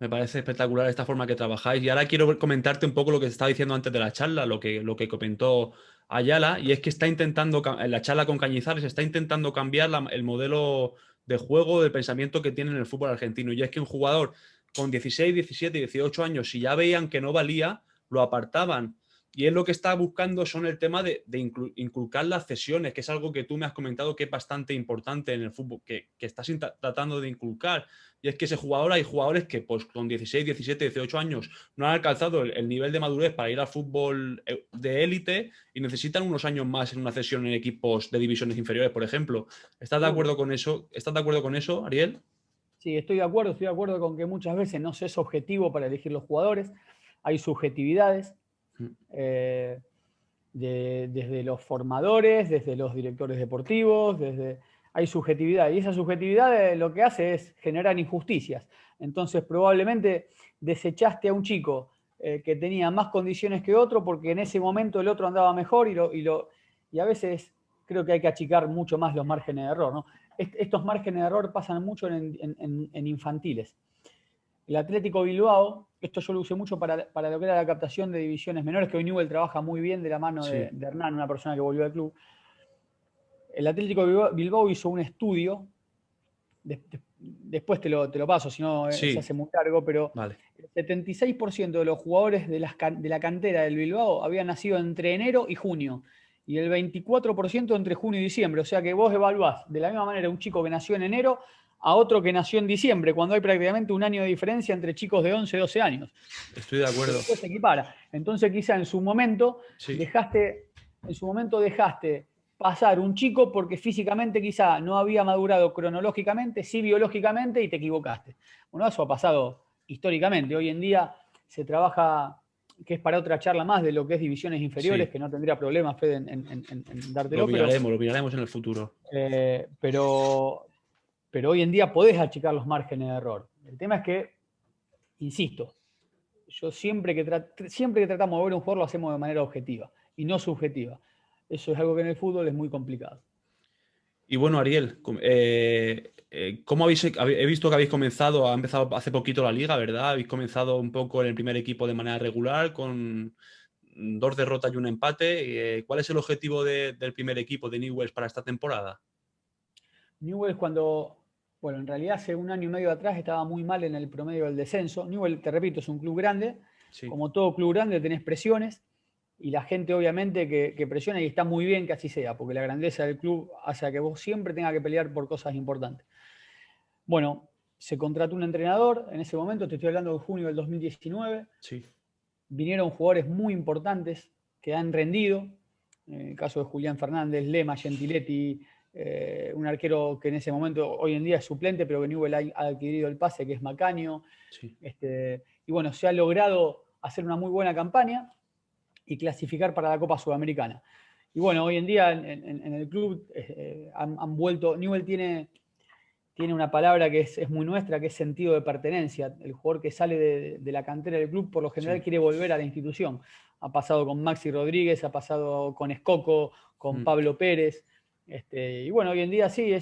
Me parece espectacular esta forma que trabajáis. Y ahora quiero comentarte un poco lo que te estaba diciendo antes de la charla, lo que comentó Ayala, y es que está intentando, en la charla con Cañizares, está intentando cambiar el modelo de juego, del pensamiento que tiene en el fútbol argentino. Y es que un jugador con 16, 17, 18 años, si ya veían que no valía, lo apartaban. Y él lo que está buscando son el tema de inculcar las cesiones, que es algo que tú me has comentado que es bastante importante en el fútbol, que estás tratando de inculcar. Y es que ese jugador, hay jugadores que pues, con 16, 17, 18 años no han alcanzado el nivel de madurez para ir al fútbol de élite y necesitan unos años más en una cesión en equipos de divisiones inferiores, por ejemplo. ¿Estás de Seguro. acuerdo con eso? ¿Estás de acuerdo con eso, Ariel? Sí, estoy de acuerdo con que muchas veces no se es objetivo para elegir los jugadores, hay subjetividades, eh, desde los formadores, desde los directores deportivos, hay subjetividad y esa subjetividad lo que hace es generar injusticias. Entonces probablemente desechaste a un chico que tenía más condiciones que otro porque en ese momento el otro andaba mejor y a veces creo que hay que achicar mucho más los márgenes de error, ¿no? Estos márgenes de error pasan mucho en infantiles. El Atlético Bilbao, esto yo lo usé mucho para lo que era la captación de divisiones menores, que hoy Newell trabaja muy bien de la mano Sí. de Hernán, una persona que volvió al club. El Atlético Bilbao hizo un estudio, después te lo paso, si no se Sí. hace muy largo, pero Vale. el 76% de los jugadores de la cantera del Bilbao habían nacido entre enero y junio, y el 24% entre junio y diciembre. O sea que vos evaluás de la misma manera un chico que nació en enero a otro que nació en diciembre, cuando hay prácticamente un año de diferencia entre chicos de 11, 12 años. Estoy de acuerdo. Después se equipara. Entonces quizá en su momento Sí. dejaste pasar un chico porque físicamente quizá no había madurado cronológicamente, sí biológicamente, y te equivocaste. Bueno, eso ha pasado históricamente. Hoy en día se trabaja, que es para otra charla más, de lo que es divisiones inferiores, Sí, que no tendría problema, Fede, en dártelo, lo miraremos en el futuro. eh, pero, pero hoy en día podés achicar los márgenes de error. El tema es que, insisto, yo siempre que tratamos de ver un jugador lo hacemos de manera objetiva y no subjetiva. Eso es algo que en el fútbol es muy complicado. Y bueno, Ariel, ¿cómo he visto que habéis comenzado, ha empezado hace poquito la liga, ¿verdad? Habéis comenzado un poco en el primer equipo de manera regular, con 2 derrotas y un empate. ¿Cuál es el objetivo del primer equipo de Newell's para esta temporada? Newell bueno, en realidad hace un año y medio atrás estaba muy mal en el promedio del descenso. Newell, te repito, es un club grande. Sí, Como todo club grande tenés presiones y la gente obviamente que presiona y está muy bien que así sea, porque la grandeza del club hace a que vos siempre tengas que pelear por cosas importantes. Bueno, se contrató un entrenador, en ese momento, te estoy hablando de junio del 2019, sí, vinieron jugadores muy importantes que han rendido, en el caso de Julián Fernández, Lema, Gentiletti, un arquero que en ese momento, hoy en día es suplente, pero que Newell ha adquirido el pase, que es Macaño. sí. Y bueno, se ha logrado hacer una muy buena campaña y clasificar para la Copa Sudamericana. Y bueno, hoy en día en el club han vuelto, Newell tiene una palabra que es muy nuestra, que es sentido de pertenencia. El jugador que sale de la cantera del club, por lo general, Sí. quiere volver a la institución. Ha pasado con Maxi Rodríguez, ha pasado con Escoco, con Mm. Pablo Pérez. Y bueno, hoy en día sí,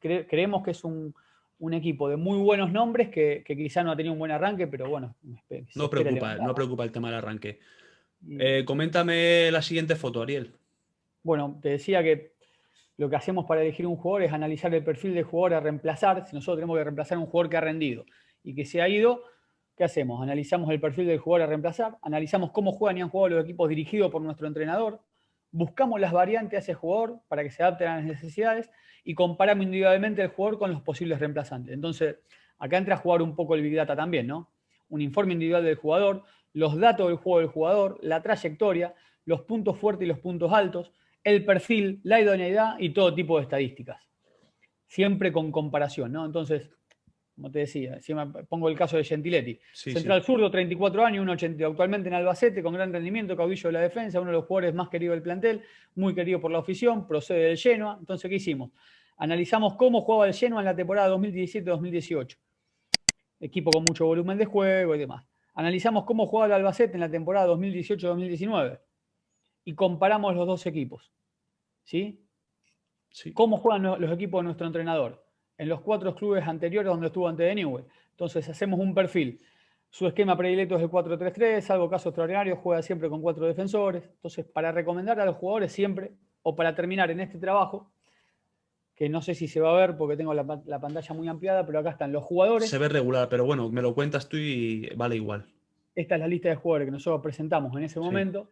creemos que es un equipo de muy buenos nombres que quizá no ha tenido un buen arranque, pero bueno, se espera levantar. No preocupa el tema del arranque. Y, Coméntame la siguiente foto, Ariel. bueno, te decía que lo que hacemos para elegir un jugador es analizar el perfil del jugador a reemplazar. Si nosotros tenemos que reemplazar a un jugador que ha rendido y que se ha ido, ¿qué hacemos? Analizamos el perfil del jugador a reemplazar, analizamos cómo juegan y han jugado los equipos dirigidos por nuestro entrenador, buscamos las variantes a ese jugador para que se adapten a las necesidades y comparamos individualmente el jugador con los posibles reemplazantes. Entonces, acá entra a jugar un poco el Big Data también, ¿no? Un informe individual del jugador, los datos del juego del jugador, la trayectoria, los puntos fuertes y los puntos altos, el perfil, la idoneidad y todo tipo de estadísticas. Siempre con comparación, ¿no? Entonces, como te decía, pongo el caso de Gentiletti. Sí, sí. Central zurdo, 34 años, 1,80, actualmente en Albacete, con gran rendimiento, caudillo de la defensa, uno de los jugadores más queridos del plantel, muy querido por la afición, procede del Genoa. Entonces, ¿qué hicimos? Analizamos cómo jugaba el Genoa en la temporada 2017-2018. Equipo con mucho volumen de juego y demás. Analizamos cómo jugaba el Albacete en la temporada 2018-2019 y comparamos los dos equipos. ¿Sí? Sí. ¿Cómo juegan los equipos de nuestro entrenador? En los 4 clubes anteriores donde estuvo antes de Newell. Entonces hacemos un perfil. Su esquema predilecto es el 4-3-3, salvo caso extraordinario, juega siempre con 4 defensores. Entonces, para recomendar a los jugadores siempre, o para terminar en este trabajo, que no sé si se va a ver porque tengo la pantalla muy ampliada, pero acá están los Se jugadores. ve regular, pero bueno, me lo cuentas tú y vale igual. Esta es la lista de jugadores que nosotros presentamos en ese Sí, momento.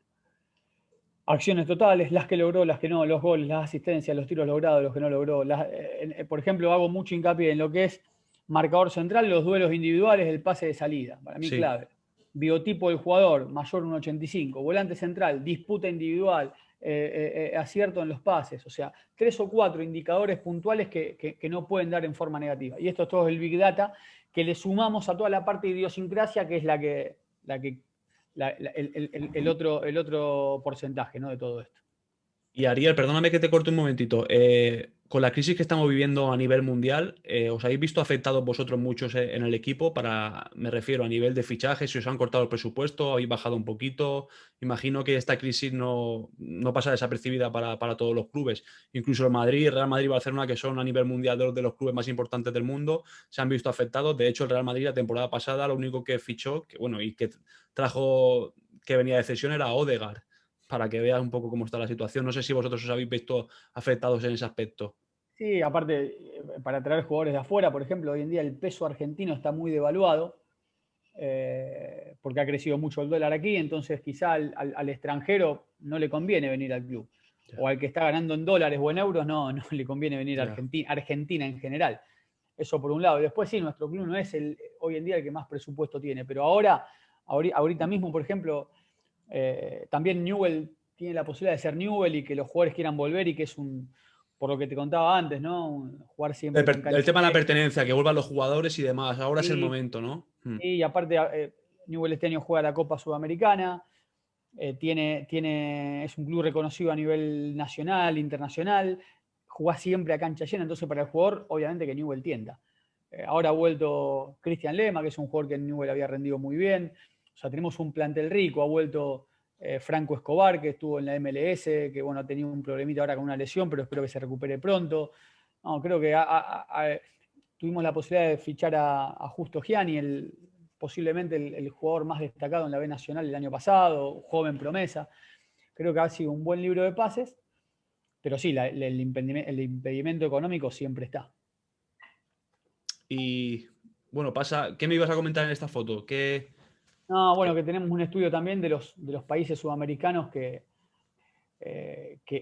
Acciones totales, las que logró, las que no, los goles, las asistencias, los tiros logrados, los que no logró. Por ejemplo, hago mucho hincapié en lo que es marcador central, los duelos individuales, el pase de salida, para mí sí. clave. Biotipo del jugador, mayor 1,85. Volante central, disputa individual, acierto en los pases. O sea, 3 o 4 indicadores puntuales que no pueden dar en forma negativa. Y esto es todo el Big Data que le sumamos a toda la parte de idiosincrasia, que es el otro porcentaje, ¿no? De todo esto. Y Ariel, perdóname que te corte un momentito. Con la crisis que estamos viviendo a nivel mundial, ¿os habéis visto afectados vosotros muchos en el equipo? Me refiero a nivel de fichajes, si os han cortado el presupuesto, habéis bajado un poquito. Imagino que esta crisis no pasa desapercibida para todos los clubes. Incluso el Madrid, Real Madrid y Barcelona, que son a nivel mundial de los clubes más importantes del mundo, se han visto afectados. De hecho, el Real Madrid la temporada pasada lo único que fichó, y que trajo, que venía de cesión era Odegaard, para que veas un poco cómo está la situación. No sé si vosotros os habéis visto afectados en ese aspecto. Sí, aparte, para traer jugadores de afuera, por ejemplo, hoy en día el peso argentino está muy devaluado, porque ha crecido mucho el dólar aquí, entonces quizá al extranjero no le conviene venir al club. Ya, O al que está ganando en dólares o en euros, no le conviene venir a ya. Argentina en general. Eso por un lado. Y después sí, nuestro club no es hoy en día el que más presupuesto tiene, pero ahorita mismo, por ejemplo, también Newell tiene la posibilidad de ser Newell y que los jugadores quieran volver y que es por lo que te contaba antes, ¿no? Jugar siempre con El cancha tema de la llena. pertenencia, que vuelvan los jugadores y demás. Ahora es el Y, momento, ¿no? y aparte, Newell este año juega la Copa Sudamericana, es un club reconocido a nivel nacional, internacional, juega siempre a cancha llena, entonces para el jugador, obviamente que Newell tienta. Ahora ha vuelto Cristian Lema, que es un jugador que en Newell había rendido muy bien. O sea, tenemos un plantel rico, ha vuelto Franco Escobar, que estuvo en la MLS, que bueno, ha tenido un problemita ahora con una lesión, pero espero que se recupere pronto. No, creo que tuvimos la posibilidad de fichar a Justo Gianni, posiblemente el jugador más destacado en la B Nacional el año pasado, joven promesa. Creo que ha sido un buen libro de pases, pero sí, el impedimento económico siempre está. Y bueno, ¿qué me ibas a comentar en esta foto? No, bueno, que tenemos un estudio también de los países sudamericanos que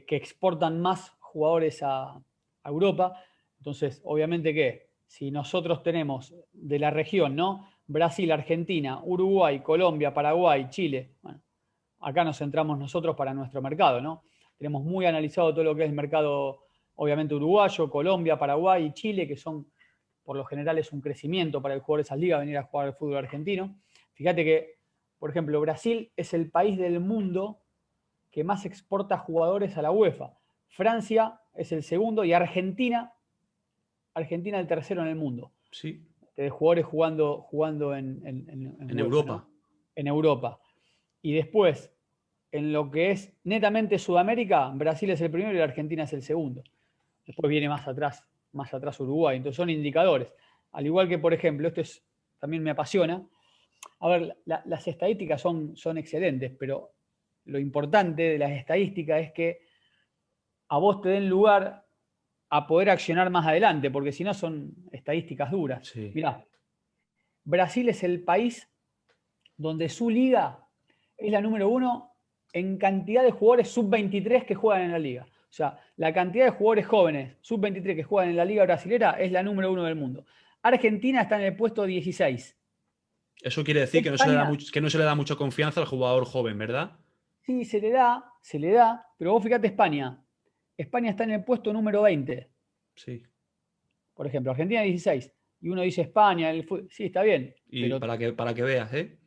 exportan más jugadores a Europa. Entonces, obviamente que si nosotros tenemos de la región, ¿no? Brasil, Argentina, Uruguay, Colombia, Paraguay, Chile, bueno, acá nos centramos nosotros para nuestro mercado, ¿no? Tenemos muy analizado todo lo que es el mercado, obviamente, uruguayo, Colombia, Paraguay y Chile, que son, por lo general, es un crecimiento para el jugador de esas ligas venir a jugar al fútbol argentino. Fíjate que, por ejemplo, Brasil es el país del mundo que más exporta jugadores a la UEFA. Francia es el segundo y Argentina el tercero en el mundo. Sí. De jugadores jugando En UEFA, Europa. ¿no? En Europa. Y después, en lo que es netamente Sudamérica, Brasil es el primero y la Argentina es el segundo. Después viene más atrás Uruguay. Entonces son indicadores. Al igual que, por ejemplo, también me apasiona. A ver, las estadísticas son excelentes, pero lo importante de las estadísticas es que a vos te den lugar a poder accionar más adelante, porque si no son estadísticas duras. Sí. Mirá, Brasil es el país donde su liga es la número 1 en cantidad de jugadores sub-23 que juegan en la liga. O sea, la cantidad de jugadores jóvenes sub-23 que juegan en la liga brasilera es la número 1 del mundo. Argentina está en el puesto 16. Eso quiere decir que España, no se le da mucha confianza al jugador joven, ¿verdad? sí, se le da, pero vos fíjate España. España está en el puesto número 20. Sí. Por ejemplo, Argentina 16. Y uno dice España, sí, está bien, Y pero para que veas, ¿eh?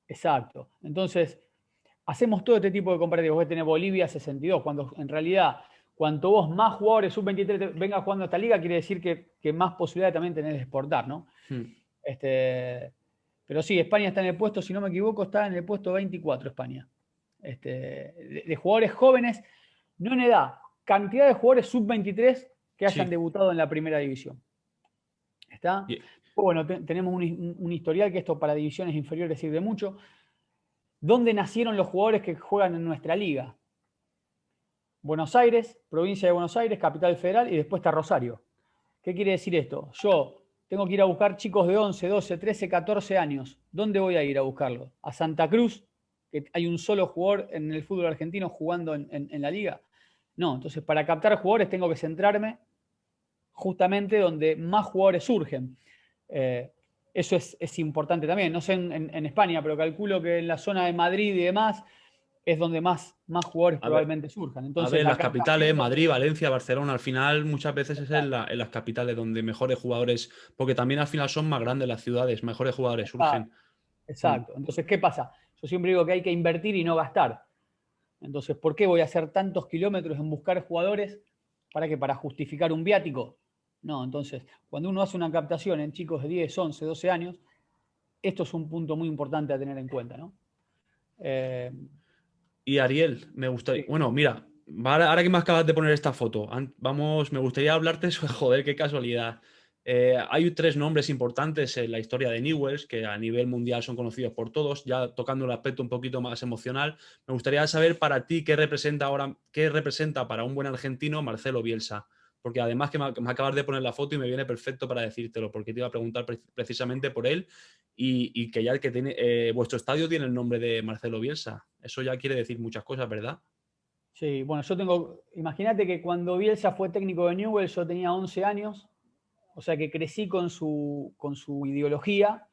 exacto. Entonces, hacemos todo este tipo de comparativos. Vos tenés Bolivia 62, cuando en realidad, cuanto vos más jugadores sub-23 vengan jugando a esta liga, quiere decir que más posibilidad también tenés de exportar, ¿no? Pero sí, España está en el puesto, si no me equivoco, está en el puesto 24 España. De jugadores jóvenes, no en edad, cantidad de jugadores sub-23 que hayan Sí. debutado en la primera división. ¿Está? Bueno, tenemos un historial que esto para divisiones inferiores sirve mucho. ¿Dónde nacieron los jugadores que juegan en nuestra liga? Buenos Aires, provincia de Buenos Aires, capital federal, y después está Rosario. ¿Qué quiere decir esto? Yo tengo que ir a buscar chicos de 11, 12, 13, 14 años. ¿Dónde voy a ir a buscarlos? ¿A Santa Cruz? ¿Que hay un solo jugador en el fútbol argentino jugando en la liga? No, entonces para captar jugadores tengo que centrarme justamente donde más jugadores surgen. Eso es importante también. No sé en España, pero calculo que en la zona de Madrid y demás es donde más jugadores probablemente surjan. Entonces, en la las capitales, captación Madrid, Valencia, Barcelona, al final muchas veces es en las capitales donde mejores jugadores, porque también al final son más grandes las ciudades, mejores jugadores surgen. Exacto. Entonces, ¿qué pasa? Yo siempre digo que hay que invertir y no gastar. Entonces, ¿por qué voy a hacer tantos kilómetros en buscar jugadores? ¿Para qué? ¿Para justificar un viático? No, entonces, cuando uno hace una captación en chicos de 10, 11, 12 años, esto es un punto muy importante a tener en cuenta, ¿no? Y Ariel, me gustaría. Sí. Bueno, mira, ahora que me acabas de poner esta foto, me gustaría hablarte sobre. Joder, qué casualidad. Hay tres nombres importantes en la historia de Newell's que a nivel mundial son conocidos por todos. Ya tocando el aspecto un poquito más emocional, me gustaría saber para ti qué representa para un buen argentino Marcelo Bielsa. Porque además que me acabas de poner la foto y me viene perfecto para decírtelo, porque te iba a preguntar precisamente por él y que ya el que tiene vuestro estadio tiene el nombre de Marcelo Bielsa. Eso ya quiere decir muchas cosas, ¿verdad? Sí, bueno, imagínate que cuando Bielsa fue técnico de Newell's yo tenía 11 años, o sea que crecí con su Ideología.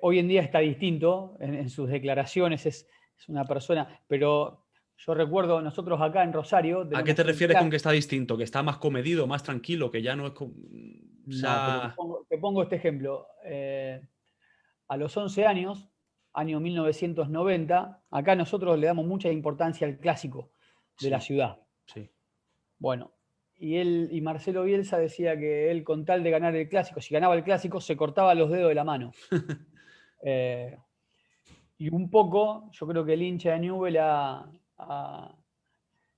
Hoy en día está distinto en sus declaraciones, es es una persona, pero yo recuerdo, nosotros acá en Rosario ¿A qué tenemos te un refieres con que clásico. está distinto? ¿Que está más comedido, más tranquilo, que ya no es... O No, pero sea... te pongo este ejemplo. A los 11 años, año 1990, acá nosotros le damos mucha importancia al clásico de la Sí, ciudad. sí. Bueno, y Marcelo Bielsa decía que él, con tal de ganar el clásico, si ganaba el clásico, se cortaba los dedos de la mano. Eh, y un poco, yo creo que el hincha de Newell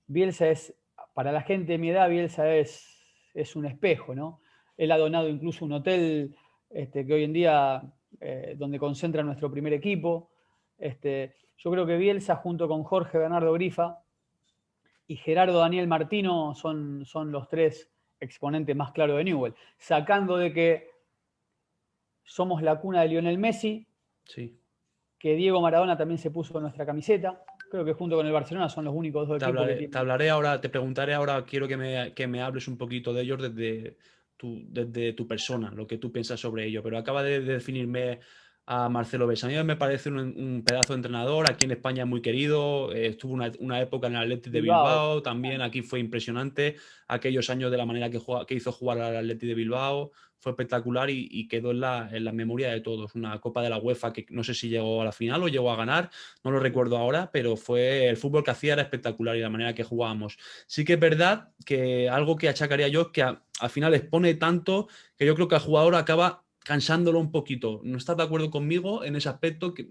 Bielsa es, para la gente de mi edad, Bielsa es un espejo, ¿no? Él ha donado incluso un hotel que hoy en día, donde concentra nuestro primer equipo. Yo creo que Bielsa, junto con Jorge Bernardo Grifa y Gerardo Daniel Martino, son los tres exponentes más claros de Newell. Sacando de que somos la cuna de Lionel Messi, Sí. que Diego Maradona también se puso en nuestra camiseta. Creo que junto con el Barcelona son los únicos dos equipos que Te tienen. hablaré ahora, te preguntaré ahora, quiero que me hables un poquito de ellos desde tu persona, lo que tú piensas sobre ello. Pero acaba de definirme a Marcelo Bielsa. A mí me parece un pedazo de entrenador, aquí en España es muy querido, estuvo una época en el Athletic de Bilbao. Bilbao, también aquí fue impresionante, aquellos años de la manera que hizo jugar al Athletic de Bilbao, fue espectacular y quedó en la memoria de todos. Una Copa de la UEFA que no sé si llegó a la final o llegó a ganar, no lo recuerdo ahora, pero fue el fútbol que hacía era espectacular y la manera que jugábamos. Sí que es verdad que algo que achacaría yo es que al final expone tanto que yo creo que al jugador acaba cansándolo un poquito. ¿No estás de acuerdo conmigo en ese aspecto? Que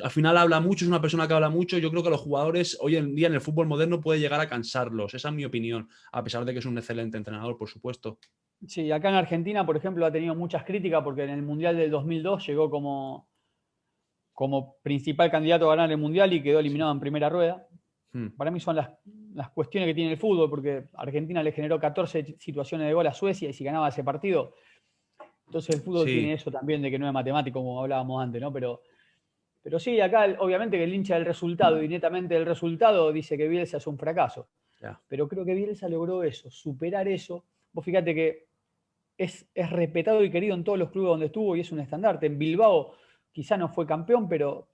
al final habla mucho, es una persona que habla mucho. Yo creo que los jugadores hoy en día en el fútbol moderno puede llegar a cansarlos. Esa es mi opinión, a pesar de que es un excelente entrenador, por supuesto. Sí, acá en Argentina, por ejemplo, ha tenido muchas críticas porque en el Mundial del 2002 llegó como principal candidato a ganar el Mundial y quedó Sí. eliminado en primera rueda. Hmm. Para mí son las cuestiones que tiene el fútbol, porque Argentina le generó 14 situaciones de gol a Suecia y si ganaba ese partido, entonces el fútbol tiene Sí, eso también de que no es matemático, como hablábamos antes, ¿no? Pero sí, acá obviamente que el hincha del resultado y netamente del resultado dice que Bielsa es un fracaso. ya. Pero creo que Bielsa logró eso, superar eso. Vos fíjate que es respetado y querido en todos los clubes donde estuvo y es un estandarte. En Bilbao quizá no fue campeón, pero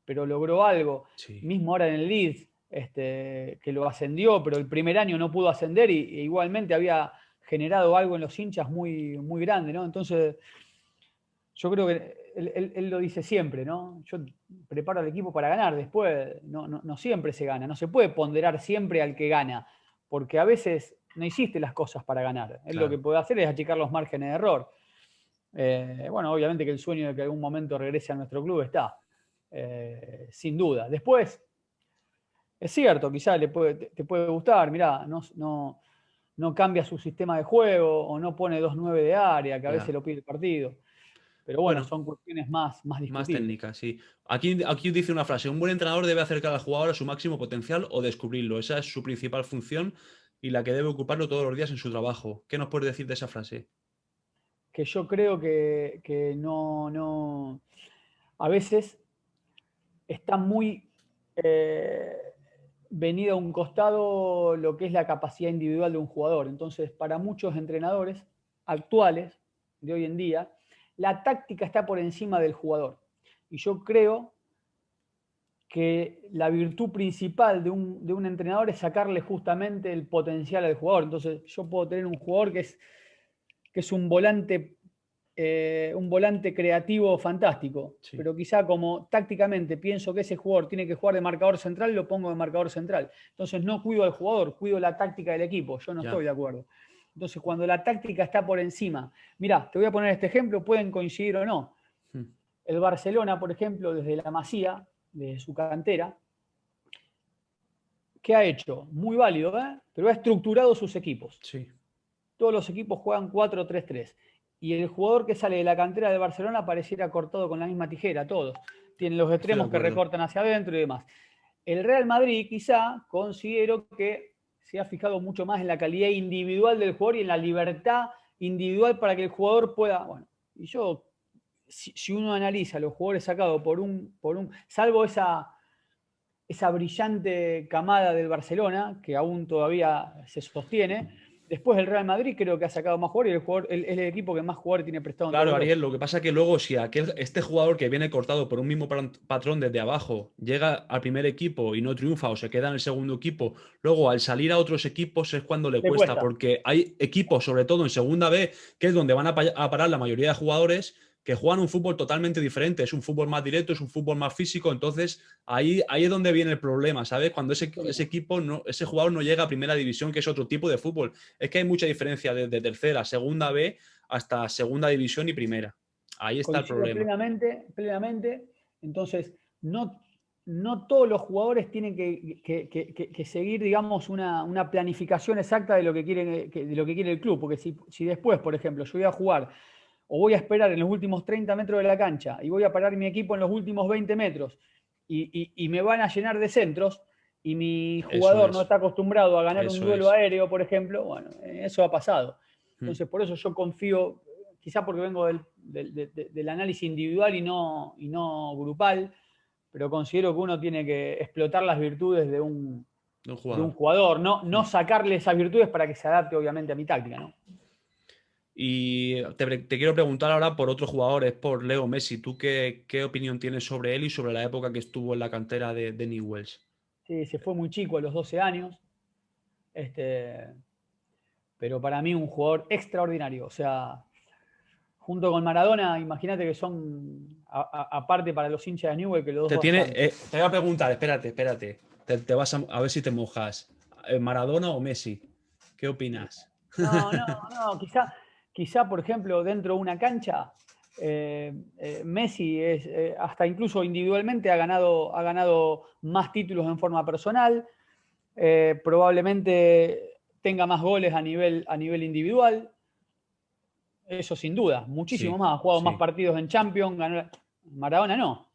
logró algo. Sí, Mismo ahora en el Leeds, que lo ascendió, pero el primer año no pudo ascender e igualmente había generado algo en los hinchas muy, muy grande, ¿no? Entonces, yo creo que él lo dice siempre, ¿no? Yo preparo al equipo para ganar, después no siempre se gana, no se puede ponderar siempre al que gana, porque a veces no hiciste las cosas para ganar. Él lo que claro. puede hacer es achicar los márgenes de error. Bueno, obviamente que el sueño de que algún momento regrese a nuestro club está, sin duda. Después, es cierto, quizás te puede gustar, mirá, no cambia su sistema de juego o no pone 2-9 de área, que a veces Ya. lo pide el partido. Pero bueno, Bueno, son cuestiones más más discutibles. técnica, sí. Aquí dice una frase, un buen entrenador debe acercar al jugador a su máximo potencial o descubrirlo. Esa es su principal función y la que debe ocuparlo todos los días en su trabajo. ¿Qué nos puedes decir de esa frase? Que yo creo que a veces está muy venido a un costado lo que es la capacidad individual de un jugador. Entonces, para muchos entrenadores actuales de hoy en día, la táctica está por encima del jugador. Y yo creo que la virtud principal de un entrenador es sacarle justamente el potencial al jugador. Entonces, yo puedo tener un jugador que es un volante creativo fantástico, Sí, pero quizá como tácticamente pienso que ese jugador tiene que jugar de marcador central, lo pongo de marcador central. Entonces no cuido al jugador, cuido la táctica del equipo, yo no ya. estoy de acuerdo. Entonces cuando la táctica está por encima, mirá, te voy a poner este ejemplo, pueden coincidir o no. Mm. El Barcelona, por ejemplo, desde la Masía, de su cantera, ¿qué ha hecho? Muy válido, ¿eh? Pero ha estructurado sus equipos. Sí, Todos los equipos juegan 4-3-3. Y el jugador que sale de la cantera de Barcelona pareciera cortado con la misma tijera, todos. Tienen los estoy de extremos que acuerdo. recortan hacia adentro y demás. El Real Madrid quizá considero que se ha fijado mucho más en la calidad individual del jugador y en la libertad individual para que el jugador pueda, bueno, y yo, si uno analiza los jugadores sacados salvo esa brillante camada del Barcelona, que aún todavía se sostiene, Después el Real Madrid creo que ha sacado más jugadores y es el equipo que más jugadores tiene prestado en toda Claro, Europa. Ariel, lo que pasa es que luego si este jugador que viene cortado por un mismo patrón desde abajo llega al primer equipo y no triunfa o se queda en el segundo equipo, luego al salir a otros equipos es cuando le Le cuesta, cuesta. porque hay equipos, sobre todo en segunda B, que es donde van a parar la mayoría de jugadores que juegan un fútbol totalmente diferente, es un fútbol más directo, es un fútbol más físico, entonces ahí es donde viene el problema, ¿sabes? Cuando ese equipo, ese jugador no llega a primera división, que es otro tipo de fútbol. Es que hay mucha diferencia desde tercera, segunda B hasta segunda división y primera. Ahí está el Coincido problema. plenamente, plenamente. Entonces, no todos los jugadores tienen que seguir, digamos, una planificación exacta de lo que quiere el club. Porque si después, por ejemplo, yo voy a jugar o voy a esperar en los últimos 30 metros de la cancha y voy a parar mi equipo en los últimos 20 metros y me van a llenar de centros y mi Eso jugador no es. está acostumbrado a ganar un Eso duelo es. aéreo, por ejemplo, bueno, eso ha pasado. Mm. Entonces, por eso yo confío, quizá porque vengo del análisis individual y no grupal, pero considero que uno tiene que explotar las virtudes De un de un jugador. jugador, no sacarle esas virtudes para que se adapte obviamente a mi táctica, ¿no? Y te quiero preguntar ahora por otro jugador, es por Leo Messi. ¿Tú qué opinión tienes sobre él y sobre la época que estuvo en la cantera de Newell's? Sí, se fue muy chico a los 12 años, pero para mí un jugador extraordinario. O sea, junto con Maradona, imagínate que son, aparte para los hinchas de Newell, que los dos vayan. Te voy a preguntar, espérate. Te vas a ver si te mojas. ¿Maradona o Messi? ¿Qué opinas? No, quizá, por ejemplo, dentro de una cancha, Messi es, hasta incluso individualmente ha ganado más títulos en forma personal, probablemente tenga más goles a nivel individual, eso sin duda, muchísimo Sí, más, ha jugado más sí. partidos en Champions, Maradona no,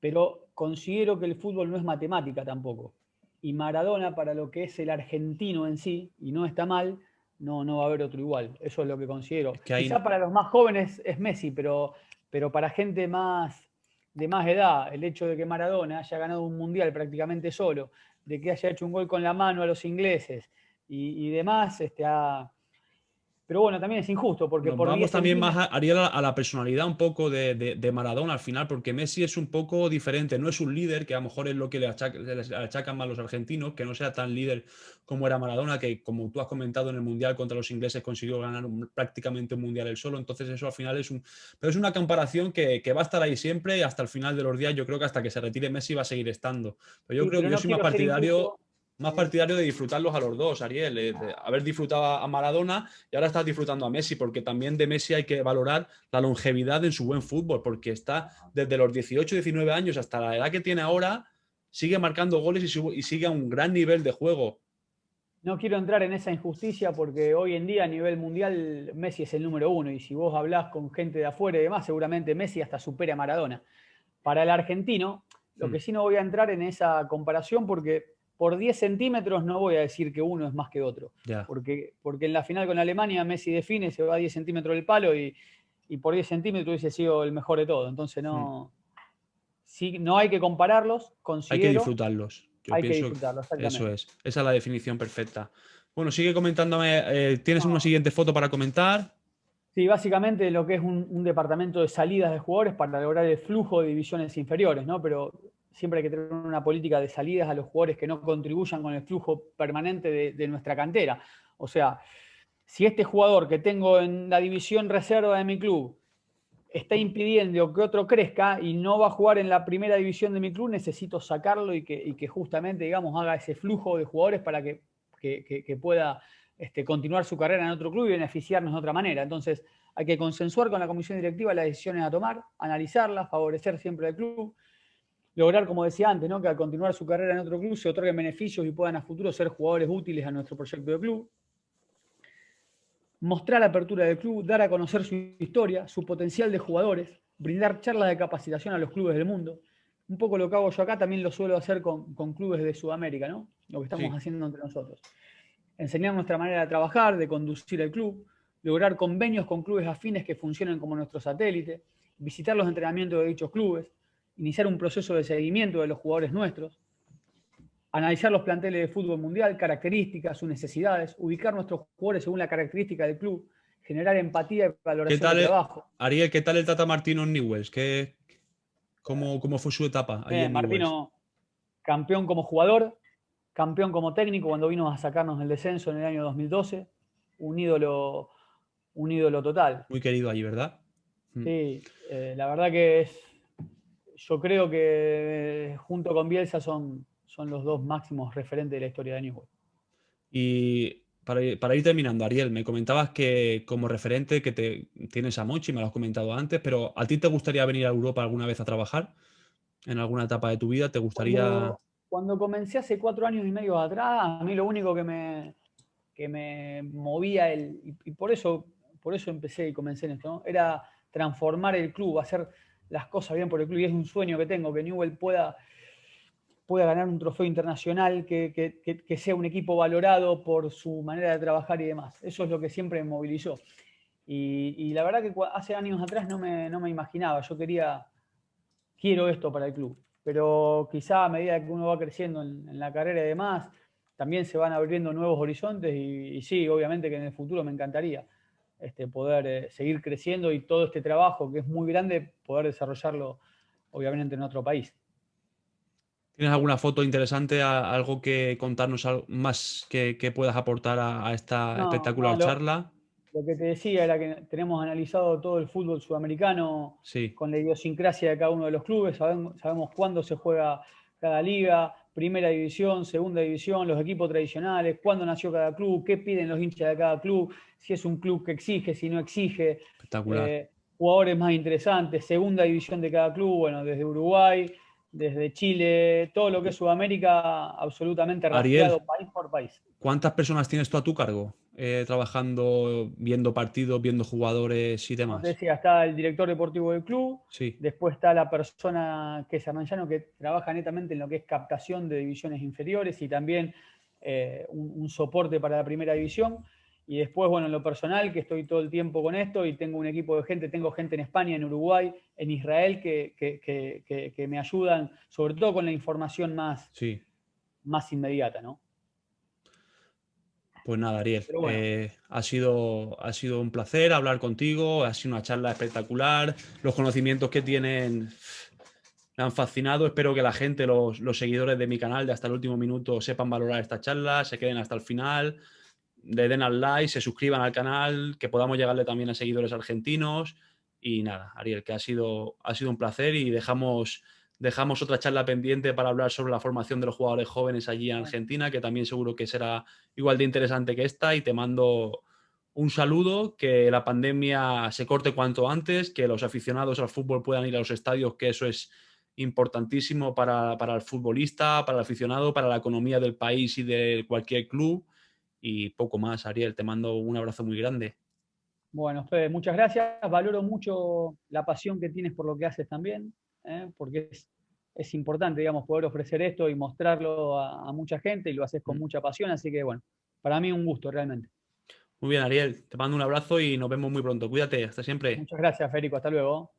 pero considero que el fútbol no es matemática tampoco. Y Maradona, para lo que es el argentino en sí, y no está mal, no va a haber otro igual. Eso es lo que considero. Es que Quizá hay, para los más jóvenes es Messi, pero para gente de más edad, el hecho de que Maradona haya ganado un mundial prácticamente solo, de que haya hecho un gol con la mano a los ingleses y demás, pero bueno, también es injusto, porque nos por vamos 10 también más, centímetros. Ariel, a la personalidad un poco de Maradona al final, porque Messi es un poco diferente. No es un líder, que a lo mejor es lo que les achacan más los argentinos, que no sea tan líder como era Maradona, que como tú has comentado en el Mundial contra los ingleses consiguió ganar prácticamente un Mundial él solo. Entonces eso al final pero es una comparación que va a estar ahí siempre y hasta el final de los días. Yo creo que hasta que se retire Messi va a seguir estando. Pero yo Sí, creo que pero yo no soy quiero ser injusto. más partidario de disfrutarlos a los dos, Ariel, de haber disfrutado a Maradona y ahora estás disfrutando a Messi, porque también de Messi hay que valorar la longevidad en su buen fútbol, porque está desde los 18, 19 años hasta la edad que tiene ahora, sigue marcando goles y sigue a un gran nivel de juego. No quiero entrar en esa injusticia porque hoy en día a nivel mundial Messi es el número uno y si vos hablás con gente de afuera y demás, seguramente Messi hasta supera a Maradona. Para el argentino, lo Hmm, que sí no voy a entrar en esa comparación porque por 10 centímetros no voy a decir que uno es más que otro. ya. Porque en la final con Alemania Messi define, se va a 10 centímetros del palo y por 10 centímetros hubiese sido el mejor de todo. Entonces Hmm. sí, no hay que compararlos, Hay que considero, disfrutarlos. Yo hay que pienso que disfrutarlo, eso exactamente. es. Esa es la definición perfecta. Bueno, sigue comentándome. ¿Tienes una No, siguiente foto para comentar? sí, básicamente lo que es un departamento de salidas de jugadores para lograr el flujo de divisiones inferiores, ¿no? Pero siempre hay que tener una política de salidas a los jugadores que no contribuyan con el flujo permanente de nuestra cantera. O sea, si este jugador que tengo en la división reserva de mi club está impidiendo que otro crezca y no va a jugar en la primera división de mi club, necesito sacarlo y que justamente, digamos, haga ese flujo de jugadores para que pueda continuar su carrera en otro club y beneficiarnos de otra manera. Entonces, hay que consensuar con la comisión directiva las decisiones a tomar, analizarlas, favorecer siempre al club, lograr, como decía antes, ¿no? Que al continuar su carrera en otro club se otorguen beneficios y puedan a futuro ser jugadores útiles a nuestro proyecto de club. Mostrar la apertura del club, dar a conocer su historia, su potencial de jugadores, brindar charlas de capacitación a los clubes del mundo. Un poco lo que hago yo acá también lo suelo hacer con clubes de Sudamérica, ¿no? Lo que estamos Sí. haciendo entre nosotros. Enseñar nuestra manera de trabajar, de conducir el club, lograr convenios con clubes afines que funcionen como nuestro satélite, visitar los entrenamientos de dichos clubes, iniciar un proceso de seguimiento de los jugadores nuestros, analizar los planteles de fútbol mundial, características, sus necesidades, ubicar nuestros jugadores según la característica del club, generar empatía y ¿Qué valoración tal, de trabajo. Ariel, qué tal el Tata Martino en Newell's? ¿Cómo fue su etapa ahí en Newell's? Martino, campeón como jugador, campeón como técnico cuando vino a sacarnos del descenso en el año 2012, un ídolo total. Muy querido allí, ¿verdad? Sí, la verdad que yo creo que junto con Bielsa son los dos máximos referentes de la historia de Newell's. Y para ir terminando, Ariel, me comentabas que como referente que tienes a Monchi, me lo has comentado antes, pero ¿a ti te gustaría venir a Europa alguna vez a trabajar? ¿En alguna etapa de tu vida? ¿Te gustaría...? Cuando comencé hace 4 años y medio atrás, a mí lo único que me movía, y por eso empecé y comencé en esto, ¿no? Era transformar el club, hacer las cosas bien por el club. Y es un sueño que tengo, que Newell pueda ganar un trofeo internacional, que sea un equipo valorado por su manera de trabajar y demás. Eso es lo que siempre me movilizó. Y la verdad que hace años atrás no me imaginaba. Yo quiero esto para el club. Pero quizá a medida que uno va creciendo en la carrera y demás, también se van abriendo nuevos horizontes y sí, obviamente que en el futuro me encantaría poder seguir creciendo y todo este trabajo que es muy grande, poder desarrollarlo obviamente en otro país. ¿Tienes alguna foto interesante, algo que contarnos más que puedas aportar a esta No, espectacular charla? lo que te decía era que tenemos analizado todo el fútbol sudamericano Sí, con la idiosincrasia de cada uno de los clubes, sabemos cuándo se juega cada liga, primera división, segunda división, los equipos tradicionales, cuándo nació cada club, qué piden los hinchas de cada club, si es un club que exige, si no exige, espectacular. jugadores más interesantes, segunda división de cada club, bueno, desde Uruguay, desde Chile, todo lo que es Sudamérica, absolutamente Ariel, rastreado país por país. ¿cuántas personas tienes tú a tu cargo trabajando, viendo partidos, viendo jugadores y Como te demás? decía, está el director deportivo del club, Sí, después está la persona que es Armanllano, que trabaja netamente en lo que es captación de divisiones inferiores y también un soporte para la primera división. Y después, bueno, en lo personal, que estoy todo el tiempo con esto y tengo un equipo de gente, tengo gente en España, en Uruguay, en Israel, que me ayudan, sobre todo con la información sí. más inmediata, ¿no? Pues nada, Ariel, Pero bueno, ha sido un placer hablar contigo, ha sido una charla espectacular, los conocimientos que tienen me han fascinado, espero que la gente, los seguidores de mi canal de hasta el último minuto sepan valorar esta charla, se queden hasta el final, le den al like, se suscriban al canal, que podamos llegarle también a seguidores argentinos y nada, Ariel, que ha sido un placer y dejamos otra charla pendiente para hablar sobre la formación de los jugadores jóvenes allí en Argentina, que también seguro que será igual de interesante que esta y te mando un saludo, que la pandemia se corte cuanto antes, que los aficionados al fútbol puedan ir a los estadios, que eso es importantísimo para el futbolista, para el aficionado, para la economía del país y de cualquier club y poco más, Ariel, te mando un abrazo muy grande. bueno, Fede, muchas gracias. Valoro mucho la pasión que tienes por lo que haces también, porque es importante, digamos, poder ofrecer esto y mostrarlo a mucha gente y lo haces con mucha pasión. Así que, bueno, para mí un gusto realmente. Muy bien, Ariel, te mando un abrazo y nos vemos muy pronto. Cuídate, hasta siempre. Muchas gracias, Federico. Hasta luego.